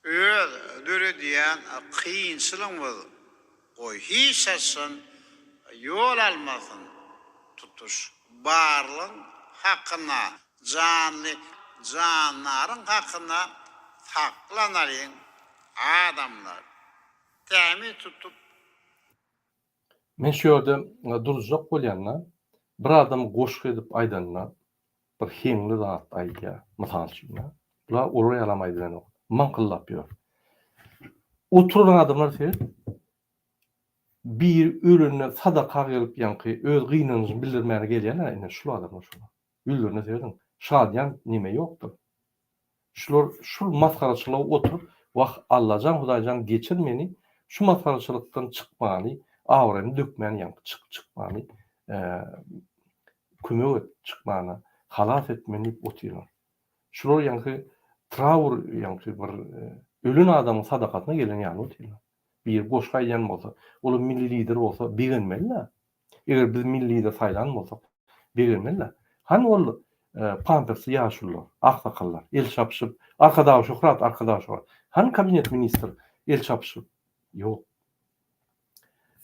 Öz dürü diyen kıyınçılığımız oy hiç etsin, yol almasın. Tutuş barlığın hakkına, canların hakkına saklanalıyın adamlar. Temi tutup Men şu ýerde durjak bolýanlar, bir adam goşuk edip aýdanlar, bir heňli zat aýdýar, mysal üçin. Bular oruy alamaýdylar. Maňkyllap ýör. Oturan adamlar sebep bir ölüne sadaka gelip ýanky öz gynanyny bildirmäne gelýärler, ene şu adamlar şu. Ýüzlerine sebep şadyan nime ýokdur. Şular şu maskaraçylyğa oturup wagt Allahan Hudaýjan geçir meni, şu maskaraçylykdan çykmany, awrany dökmän ýanky çykmany, kömek et çykmana, halas etmeni oturýar. Şular ýanky trawur ýanky bir ölün adamyň sadakatyna gelen ýany oturýar. Bir boş gaýan bolsa, ol milli lider bolsa begenmeli. Eger biz milli lider saýlan bolsak, begenmeli. Han ol Pampersy ýaşullar, aksakallar, el çapşyp, arkada şöhrat, arkada şöhrat. Han kabinet ministr el çapşyp, ýok.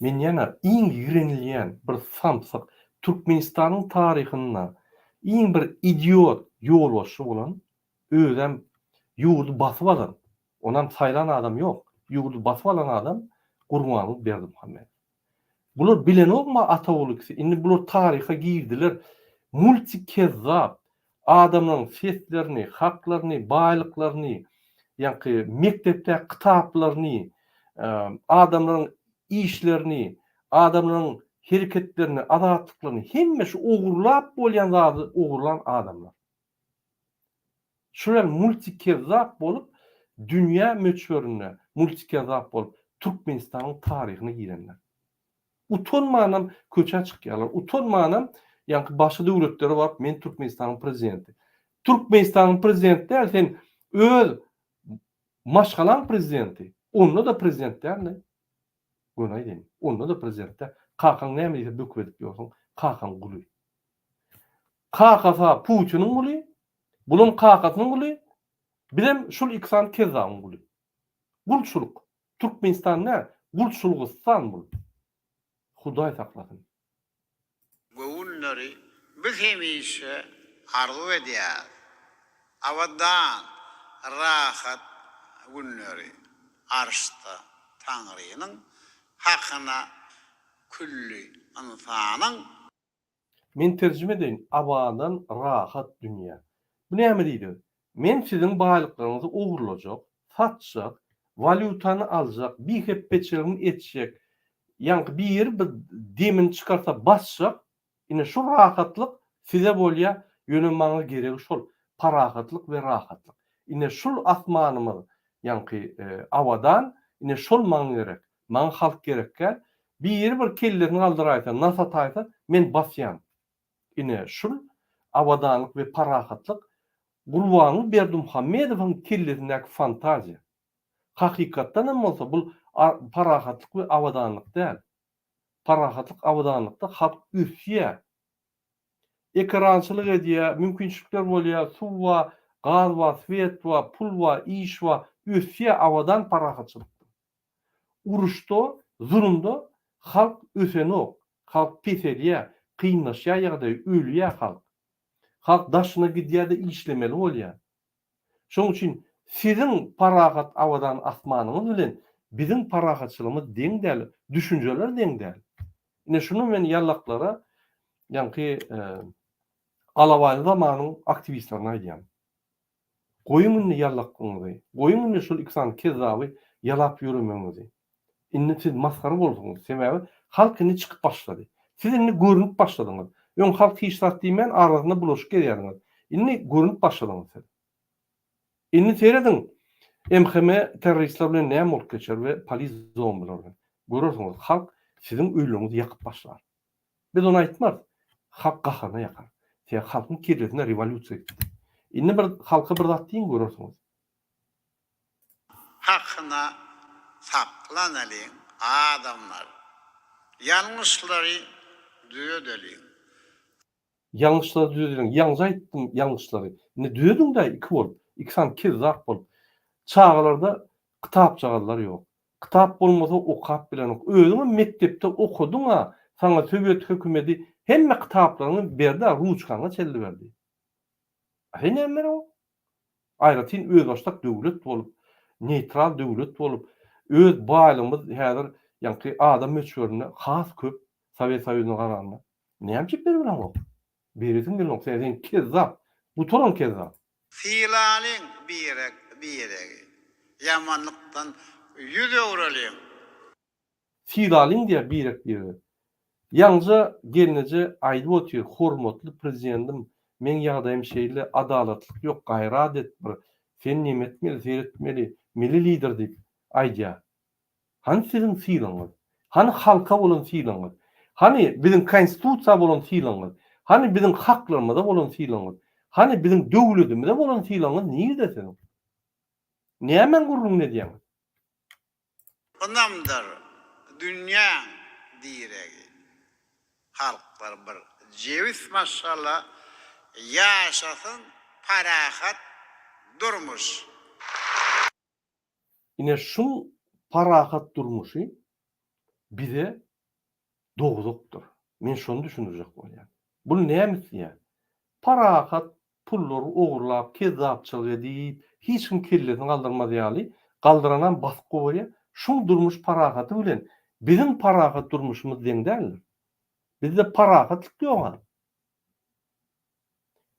Men ýana iň ýürenilýän bir samsyk Türkmenistanyň taryhyna iň bir idiot ýolbaşçy bolan özem ýurdu basyp alan, ondan saýlan adam ýok. Ýurdu basyp alan adam Gurbanly Berdimuhammed. Bular bilen olma atawlykysy. Indi bular taryha girdiler. Multikezzap adamlaryň feslerini, haklaryny, baýlyklaryny, ýanky mektepde kitaplaryny, adamlaryň işlerini, adamlaryň hereketlerini, adatlyklaryny hemme şu ogurlap bolýan zady ogurlan adamlar. Şular multikezzap bolup dünýä möçberine multikezzap bolup Türkmenistanyň taryhyny girenler. Utanmanam köçe çykýarlar. Utanmanam ýanky başga döwletleri bar, men Türkmenistanyň prezidenti. Türkmenistanyň prezidenti däl, sen öz maşgalan prezidenti. Onda da prezident däl. Gönay diýin. Onda da prezidentde kakan näme diýse böküp edip ýoksun. Kakan guly. Kakasa Putinin guly. Bulun kakasynyň guly. Bilem şol iksan kezaň guly. Gulçuluk. Türkmenistan ne? Gulçulukystan bul. Hudaý saklasyn. Göwünleri biz hemişe arzu edýär. Awadan rahat günleri arşda Taňrynyň hakyna külli insanyň Men terjime edin. Awadan rahat dünýä. Bu näme diýdi? Men sizin baýlyklaryňyzy ogurlajak, satjak, valyutany aljak, bir hep beçerini etjek. Ýanky bir demin çykarsa basjak, ine şu rahatlyk size bolýa ýönemäňiz gerek şol parahatlyk we rahatlyk. Ine şol asmanymyz ýanky awadan ine şol maň gerek. Maň halk gerekkä bir kellerini aldyraýsa, nasa taýsa men basýam. Ine şol awadanlyk we parahatlyk Gurbanly Berdimuhammedowyň kellerindäki fantaziýa. Hakykatdan hem bolsa bul parahatlyk we awadanlyk däl. Parahatlyk awadanlykda halk üsýä. Ekrançylyk edýär, mümkinçilikler bolýar, suw we, gaz we, swet we, pul we, iş we, üsýä awadan parahatçylyk. Uruşda, zulümde halk ösenok, halk peselýär, kynlaşýar ýa-da ölýär halk. Halk daşyna gidýär-de işlemeli bolýar. Şoň üçin sizin parahat awadan asmanyňyz bilen bizim parahatçylygymyz deň däl, düşünjeler deň däl. Ine şunu men ýallaklara ýanky alawaly zamanyň aktivistlerine aýdýam. Goýuň ýallakyňyzy, goýuň şol iksan kezaby ýalap ýürümeňizi. Indi siz maskara bolduňyz, sebäbi halk indi çykyp başlady. Siz indi görünüp başladyňyz. Ýön halk hiç zat diýmän arasynda bulaşyk gelýärdiňiz. Indi görünüp başladyňyz. Indi seredin MHM teröristler bilen näme bolup geçer we polis zombiler bilen. Görürsüňiz halk sizin öýlüňizi ýakyp başlar. Biz onu aýtmaz. Halk gahana ýakar. Sen halkyň kirletine revolýusiýa etdi. Indi bir halka bir zat diýin görürsüňiz. Hakkına saklanalım adamlar. Yanlışları düzeltelim. Yanlışları düzeldiň. Ýalňyz aýtdym yanlışlary. Ne düzeldiň da iki bolup, iki san kezzap bolup. Çağlarda kitap çağlar ýok. Kitap bolmasa okap bilen ok. Özüňe mektepde okudyň-a, sana Sovet hökümeti hemme kitaplaryny berdi, ruçkana çeldi berdi. Hene emmer o. Aýratyn öz başlak döwlet bolup, neutral döwlet bolup, öz baýlygymyz häzir ýa-ni adam meçhurine has köp Sovet Soýuzyna garaganda. Näme bilen ok? Birisin bilen ok, sen kezzap. Bu toran kezzap. Fiilalin birek. Yamanlıktan yüz öwrelim. Fiilalin diýe birek. Ýalňyza gelneje aýdyp otyr, hormatly prezidentim, men ýagdaýym şeýle adalatlyk ýok, gaýrat et bir. Sen näme etmeli, seyretmeli, milli lider diýip aýdýar. Hani sizin fiilaňyz? Hani halka bolan fiilaňyz? Hani bizim konstitusiýa bolan fiilaňyz? Hani bizim haklarymyza bolan fiilaňyz? Hani bizim döwletimize bolan fiilaňyz näde senin? Näme gurrun ne diýäň? Onamdır dünya diregi. Halklar bir ceviz maşallah yaşasın parahat durmuş. Ine şu parahat durmuşy bize doguzukdur. Men şonu düşünürjek bolýar. Bu näme diýär? Parahat pullary ogurlap, kezzapçylyk edip, hiç kim kelletini galdyrmaz ýaly, galdyranan baskı bolýar. Şu durmuş parahaty bilen bizim parahat durmuşymyz deň däl. Bizde parahatlyk ýok.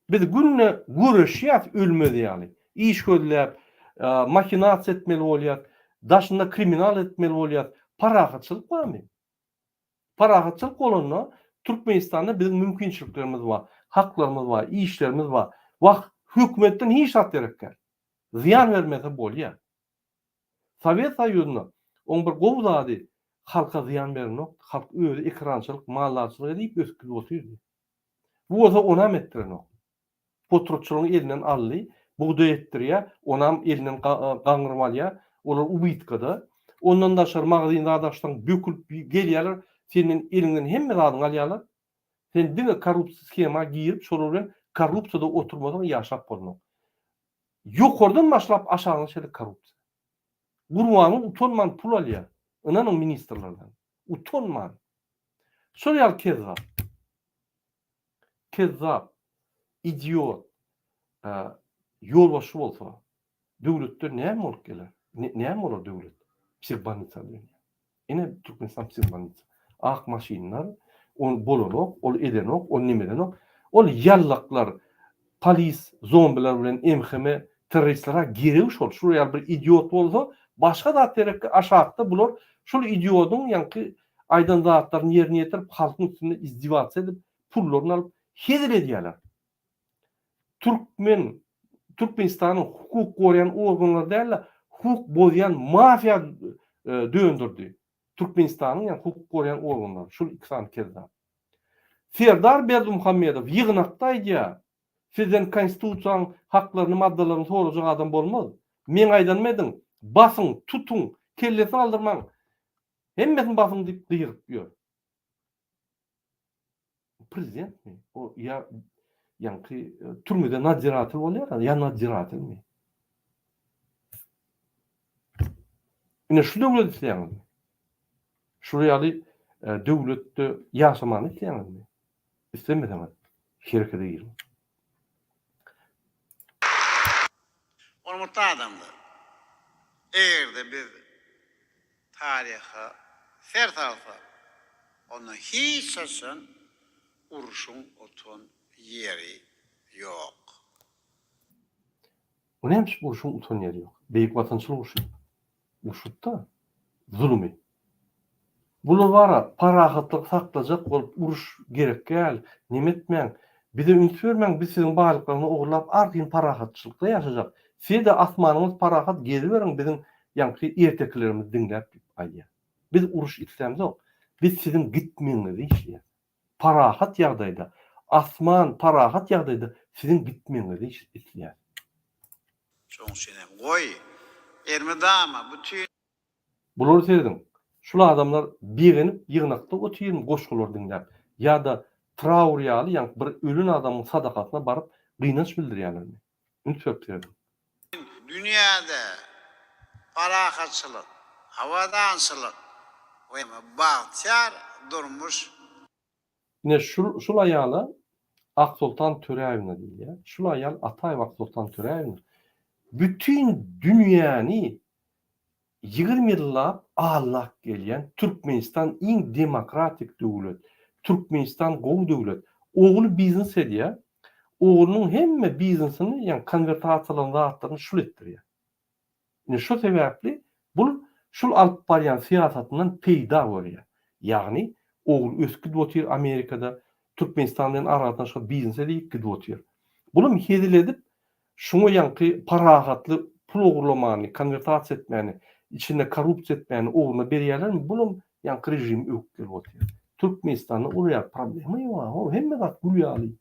Biz günne görüşýär ölmedi ýaly. İş gözläp, makinasiýa etmeli bolýar, daşynda kriminal etmeli bolýar. Parahatçylyk barmy? Parahatçylyk bolanda Türkmenistanda bizim mümkinçiliklerimiz var, haklarımız var, işlerimiz var. Wagt hökümetden hiç hat gerekler. Ziyan vermese bolýar. Sovet Soýuzyna on bir gowzady halka ziyan bermek, halk öýle ekrançylyk, mallarçylyk edip ösküp oturdy. Bu bolsa onam etdirenok. Potrotçuluğun elinden ally, buğday etdirýär, onam elinden gaňyrmalýar, olar ubitkada. Ondan daşar magazynda adaşdan bökülüp gelýärler, senin elinden hemme zadyň alýarlar. Sen diňe korrupsiýa skema giyip, şol bilen korrupsiýada oturmadan ýaşap bolmak. Ýokardan başlap aşagyna şeýle korrupsiýa. Gurmany utanman pul alýar. Ynanyň ministrlerden. Utanman. Şol ýaly kezzap. Kezzap, idiot, ýolbaşy bolsa, döwletde näme bolup geler? Näme bolar döwlet? Psihbanitsa diýär. Ene Türkmenistan psihbanitsa. Ak maşinlar, on bolanok, ol edenok, on nimedenok, ol ýallaklar, polis, zombiler bilen emheme terroristlara girew şol. Şuraya bir idiot bolsa, başga da terekki aşağıda bular şol idiotyň ýa-ni aýdan zatlaryny ýerine ýetirip halkyň üstünde izdivat edip, pullaryny alyp hezir edýärler. Türkmenistanyň hukuk gorayan organlar däl, hukuk bozyan mafia döndürdi. Türkmenistanyň ýa hukuk gorayan organlar şol iki san kezdä. Serdar Berdimuhammedow ýygnakda aýdýar. Sizden konstitusiýaň haklaryny, maddalaryny sorajak adam bolmaz. Men aýdanmadyň, basyň, tutuň, kellesini aldyrmaň. Hemmesini basyň diýip dyýryp ýör. Prezident mi? O ya ýa-ni türmede nadiraty bolýar, ýa nadiraty mi? Ine şu döwlet isleýärmi? Şuryaly döwletde ýaşamany isleýärmi? İstemesem şerkede girin. Ormutlu adamlar. Eğer de bir tarihe ser salsa, onu hiç saçın uruşun otun yeri yok. O nämiş uruşun utan ýeri ýok? Beýik watançylyk uruşy. Uruşda zulmy. Bular bara parahatlyk saklajak bolup uruş gerek gel. Nimetmeň. Bize üns bermeň, biz siziň baýlyklaryny ogurlap artyn parahatçylykda ýaşajak. Siz de asmanyňyz parahat gezi beriň, bizim ýa-ni erteklerimiz diňläp aýdýar. Biz uruş islämjok. Biz sizin gitmeňizi işleýär. Parahat ýagdaýda, asman parahat ýagdaýda sizin gitmeňizi işleýär. Şoň şenem goý. Ermedama bütün Bular seredin. Şula adamlar bigenip ýygnakda otyryp goşgular diňläp ýa-da traur ýaly ýa bir ölün adamyň sadakatyna baryp gynanç bildirýärler. Ünsöpdirdi. dünyada parahatçılık, havadançılık ve bahtiyar durmuş Ine şul aýala Aksultan Töreýewiň diýilýär. Şul aýal Ataýew Aksultan Töreýewiň bütün dünýäni 20 ýyllap allak gelýän Türkmenistan iň demokratik döwlet, Türkmenistan gowy döwlet. Ogly biznes edýär. Oglunyň hemme biznesini, ýani konvertasiýalaryny zatlaryny şul etdirýär. Ine şu sebäpli bu şul alyp barýan siýasatyndan peýda bolýar. Ýagny ogul ösküp otyr Amerikada Türkmenistan'dan aradan şu biznes edip gidip otyr. Bunu hedil edip şunu ýanky parahatly pul ogurlamany, konvertasiýa etmäni, içinde korrupsiýa etmäni oguna berýärler. Bunu ýanky rejim öküp otyr. Türkmenistanda urýar problemi ýok. O hemme zat gülýärli.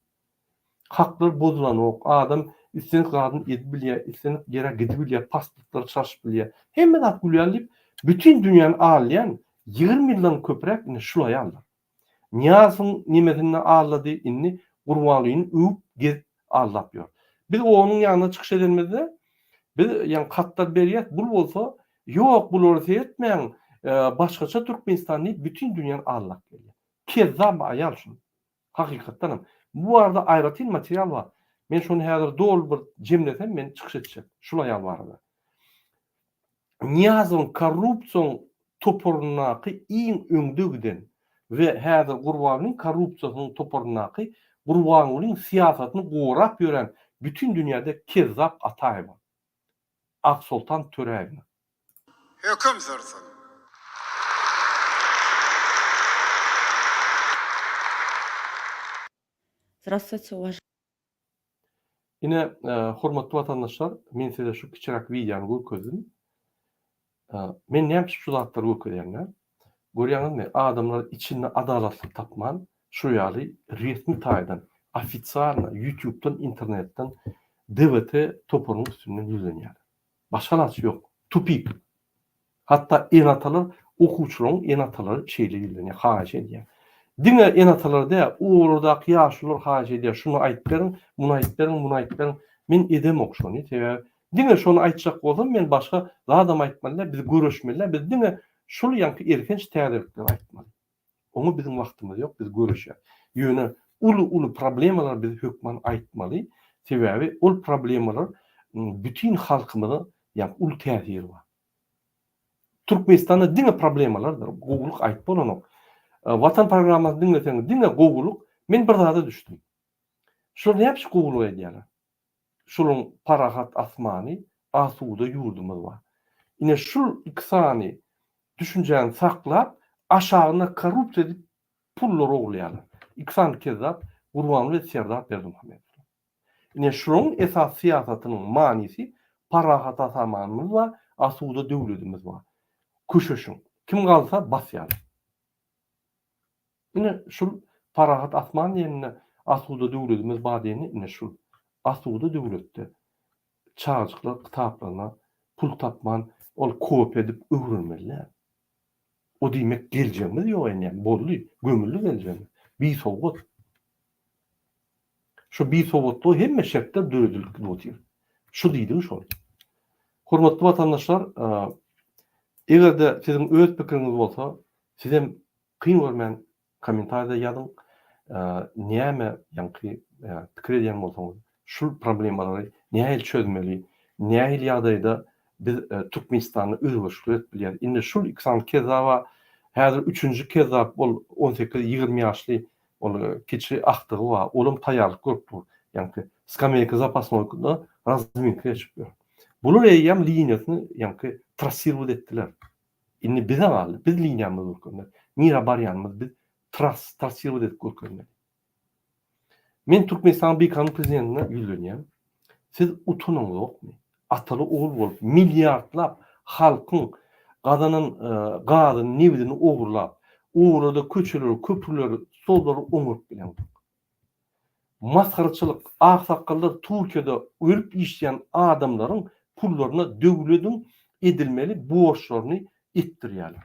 Haklar bozulan ok. Adam istenik gadyn edip bilýär, istenik ýere gidip bilýär, pasportlar çarşyp bilýär. Hemme zat gülýärli. Bütün dünýäni alýan 20 ýyldan köprek ine şul aýallar. Niyazyň nimetinden ağladı inni gurbanlygyny öýüp gelip allap ýör. Biz onuň ýanyna çykyş edilmede biz ýani hatlar berýät. Bu bolsa ýok bular etmeň başgaça Türkmenistany bütün dünýäni allap gelýär. Kezzap aýal şun. Hakykatdan bu arada aýratyn material bar. Men şonu häzir dol bir jemlesem men çykyş etjek. Şul aýal bardy. Niyazyň korrupsiýa topurunaky iň öňde giden ve häzir Gurbanyň korrupsiýasynyň topurunaky Gurbanyň siýasatyny gorap ýören bütün dünýäde Kezzap Ataýew, Aksultan Töreýew. hüküm sürsün. Здравствуйте, уважаемые. Ine hormatly watandaşlar, men size şu kiçirak videony göküzdüm. Men näme şu zatlary göküdýärler? Görýäňizmi? Adamlar içinde adalatlyk tapman, şu ýaly resmi taýdan, ofitsialna YouTube'dan, internetden DVT topuryň üstünden ýüzenýär. Başgalasy ýok. Tupik. Hatta enatalar okuwçylaryň enatalary şeýle ýüzenýär, haýyş edýär. Diňe enatalar da oradaky ýaşlylar haýyş edýär. Şunu aýtyp berin, bunu aýtyp berin, bunu aýtyp berin. Men edem okşony. Diňe şonu aýtjak bolsam men başga adam aýtmalylar, biz görüşmeliler. Biz diňe şol ýanky erkenç täzelikler aýtmaly. Onu bizim wagtymyz ýok, biz görüşýär. Ýöne ulu problemalar biz hökman aýtmaly. Sebäbi ol problemalar bütün halkymyza ýa ul täsir bar. Türkmenistanda diňe problemalardyr. Gowuluk aýtyp bolanok. Watan programmasy dinleseňiz, diňe gowuluk men bir zada düşdüm. Şol näme gowuluk edýärler? Şolun parahat asmany, asuda ýurdumyz bar. Ine şol iksany düşünjäni saklap, aşagyna korrupsiýa edip pullar oglýarlar. İksan Kezzap, Gurban we Serdar Berdimuhammedow. Ine şoň esas siýasatynyň manysy parahat asmanymyz bar, asuda döwletimiz bar. Kuşuşun. Kim galsa basýar. Ine şol parahat asman ýerine asuda döwletimiz bar diýeni ine şol asuda döwletde çağjyklar kitaplarına pul tapman, ol kop edip öwrenmeliler. O diýmek gelýärmi ýok ene boldy, gömüllü gelýärmi? Bir sowgat. Şu bir sowgatda hemme şertler döredilip otyr. Şu diýdi şol. Hormatly watandaşlar, egerde sizin öz pikiriňiz bolsa, sizem kyn görmän kommentarda ýazyň. Näme ýanky pikir edýän bolsaňyz, şu problemalary näme çözmeli, näme ýagdaýda biz Türkmenistany özgürlük etbilýär. Indi şul iksan Kezzap häzir 3-nji Kezzap bol 18-20 ýaşly ol kiçi aktygy bar. Olum taýýarlyk görüp dur. Ýanky skameyka zapasnoykda razminka geçip dur. Bular eýýam liniýasyny ýanky trasirować etdiler. Indi bize bar, biz liniýamyzy görkünler. Nira barýanymyz biz trasirować edip görkünler. Men Türkmenistan Büyükhanı prezidentine ýüzlenýär. Siz utunuňyz ýokmy? Ataly oğul bolup milliardlap halkyň gadanyň nebidini ogurlap, uğrada köçeleri, köprüleri, solları oňurup bilen. Maskarçılık, aksakallar Türkiýede ölüp işleyen adamların pullaryna döwledin edilmeli borçlaryny etdirýärler.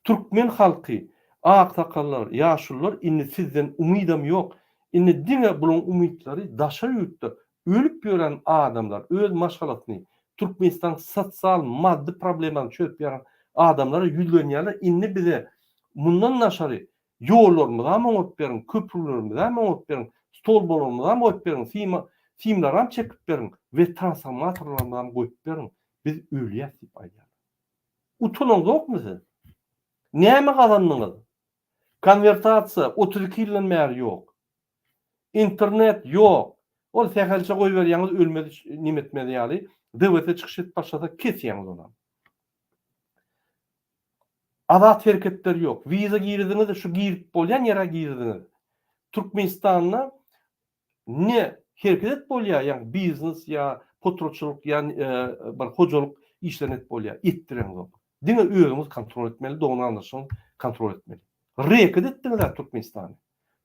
Türkmen halky, aksakallar, ýaşullar inni sizden umydam ýok. Inni diňe bulan umytlary daşa ýutdy. Ölüp ýören adamlar öz maşgalatyny Türkmenistan sosial maddi problemany çözüp ýören adamlara ýüzlenýärler. Inni bize mundan naşary ýollarymyzy hem oňup berin, köprülerimizi hem oňup berin, stolbalarymyzy hem oňup berin, filmler hem çekip berin we transformatorlaryny hem goýup berin. Biz ölýär diýip aýdýar. Utulan ýokmy siz? Näme gazandyňyz? Konvertasiýa 32 ýyldan bäri ýok. İnternet ýok. Ol sähelçe goý berýäňiz ölmedi, nimetmedi ýaly. Dewlete çykyş et başlasa kesýäňiz onam. Azat herketler ýok. Viza girdiňiz, şu girip bolýan ýere girdiňiz. Türkmenistanda ne herket bolýar, ýa biznes ýa potroçuluk ýa bir hojalyk işlerini bolýar. Etdireňiz ol. Diňe özüňiz kontrol etmeli, dogry anlaşyň kontrol etmeli. Reket etdiňiz Türkmenistany.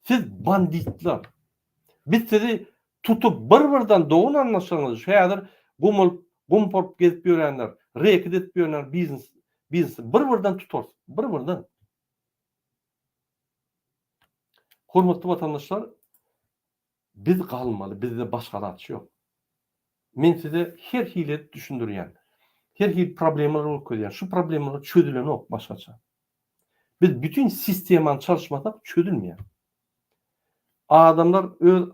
Siz banditler. Biz sizi tutup bir-birden dogry anlaşyňyz, şäder gumpop gezip ýörenler, reket etip ýörenler biznes bir-birden tutar. Bir-birden. Hormatly vatandaşlar, biz galmaly, bizde başga alaçy ýok. Men size her hile düşündürýän, her hil problemler okudyan, şu problemler çözülen ok başkaça. Biz bütün sisteman çalışmasak çözülmeyen. Adamlar öz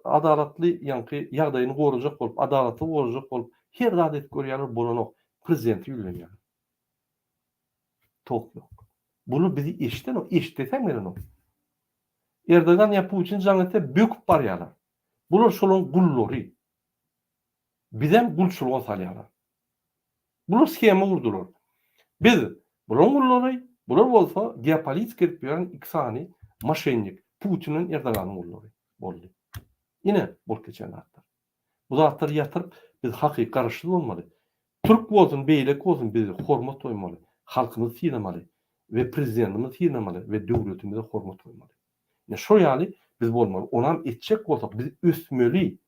adalatlı ýanky ýagdaýyny gorajak bolup, adalatly gorajak bolup, her adet görýärler bolan ok. Prezidenti ýülenýär. Tok ýok. Bunu bizi eşiten o, eşitesem meren o. Erdogan ýa Putin jaňete böküp barýarlar. Bular şolun gullary. Bizem gulçuluğa salýarlar. Bular skema urdular. Biz bulan gullary, bular bolsa geopolitik edip ýören iksany maşennik Putinin Erdoganyň gullary boldy. Ine bol geçen hatlar. Bu zatlar ýatyryp biz hakyky garaşly bolmaly. Türk bolsun, beýlek bolsun bizi hormat toýmaly. Halkymyzy synamaly we prezidentimizi synamaly we döwletimize hormat toýmaly. Ne şo ýaly biz bolmaly. Onam etjek bolsak biz ösmeli.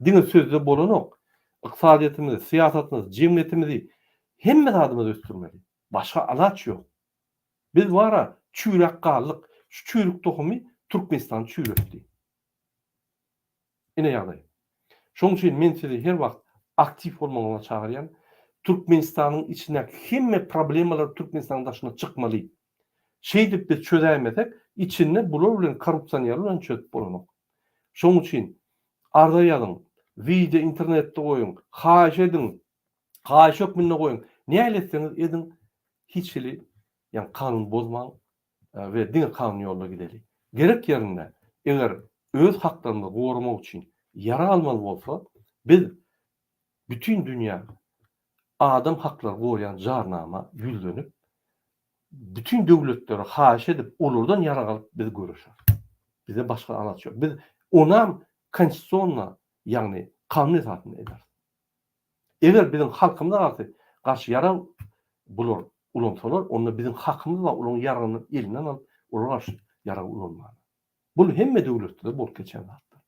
Diňe sözde bolanok. Iqtisadiýetimizi, siýasatymyzy, jemgyýetimizi hemme adamyzy östürmeli. Başga alaç ýok. Biz wara çüýrek gallyk, şu çüýrük tohumy Türkmenistan çüýrekdi. Ine ýaly. Şoň üçin men sizi her wagt aktiv bolmagyňa çagyrýan. Türkmenistanyň içine hemme problemalar Türkmenistanyň daşyna çykmaly. Şey dip biz çözämesek, içinde bular bilen korrupsiýa bilen çözüp bolanok. Şoň üçin arda ýazyň, video internetde goýun, haýyş ediň, haýyş hökmüne goýun. Näme etseniz ediň, hiç hili ýani kanun bozmaň we diňe kanun ýoluna gideli. Gerek ýerinde eger öz haklarını gorumak üçin yara almaly bolsa, biz bütün dünýä adam hakları goýan jarnama ýüzlenip bütün döwletleri haýyş edip olardan yara alyp biz görüşär. Bize başga alaç ýok. Biz onam konstitusiýona ýagny kanun itaatini eder. Eger biziň halkymyza garşy yara bular ulansalar, onda biziň hakymyz we ulan yarany elinden alyp olar garşy yara ulanmaly. Bu hemme döwletde bolup geçen hatlar.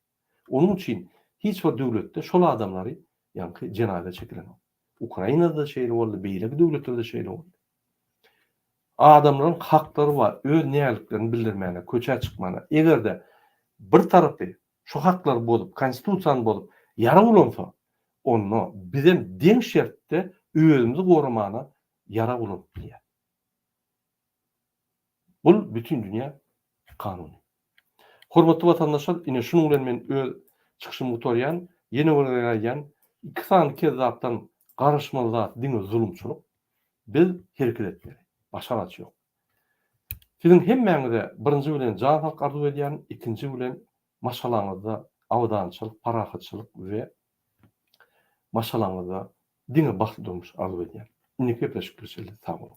Onun üçin hiç bir döwletde şol adamlary ýanky jenaze çekilen. Ukrainada şeýle boldy, beýleki döwletlerde şeýle boldy. Adamlaryň haklary bar, öz näliklerini bildirmäne, köçä çykmana. Egerde bir tarapy şu haklar bolup, konstitusiýany bolup, yara ulansa, onu bizem deň şertde özümizi gorumana yara ulanıp diýär. Bu bütün dünýä kanuny. Hormatly vatandaşlar, ine şunu bilen men öz çykyşymy gutarýan, ýene bir aýan, iki sany kezatdan garaşmaly zat diňe zulumçuluk. Biz hereket etmeli. Başga alaç ýok. Siziň hemmeňize birinji bilen jan halk arzu edýän, ikinji bilen maşalaňyzda awdançylyk, parahatçylyk we maşalaňyzda diňe bagly durmuş arzu edýän. Ine köpleşip görüşelim. Sag bolun.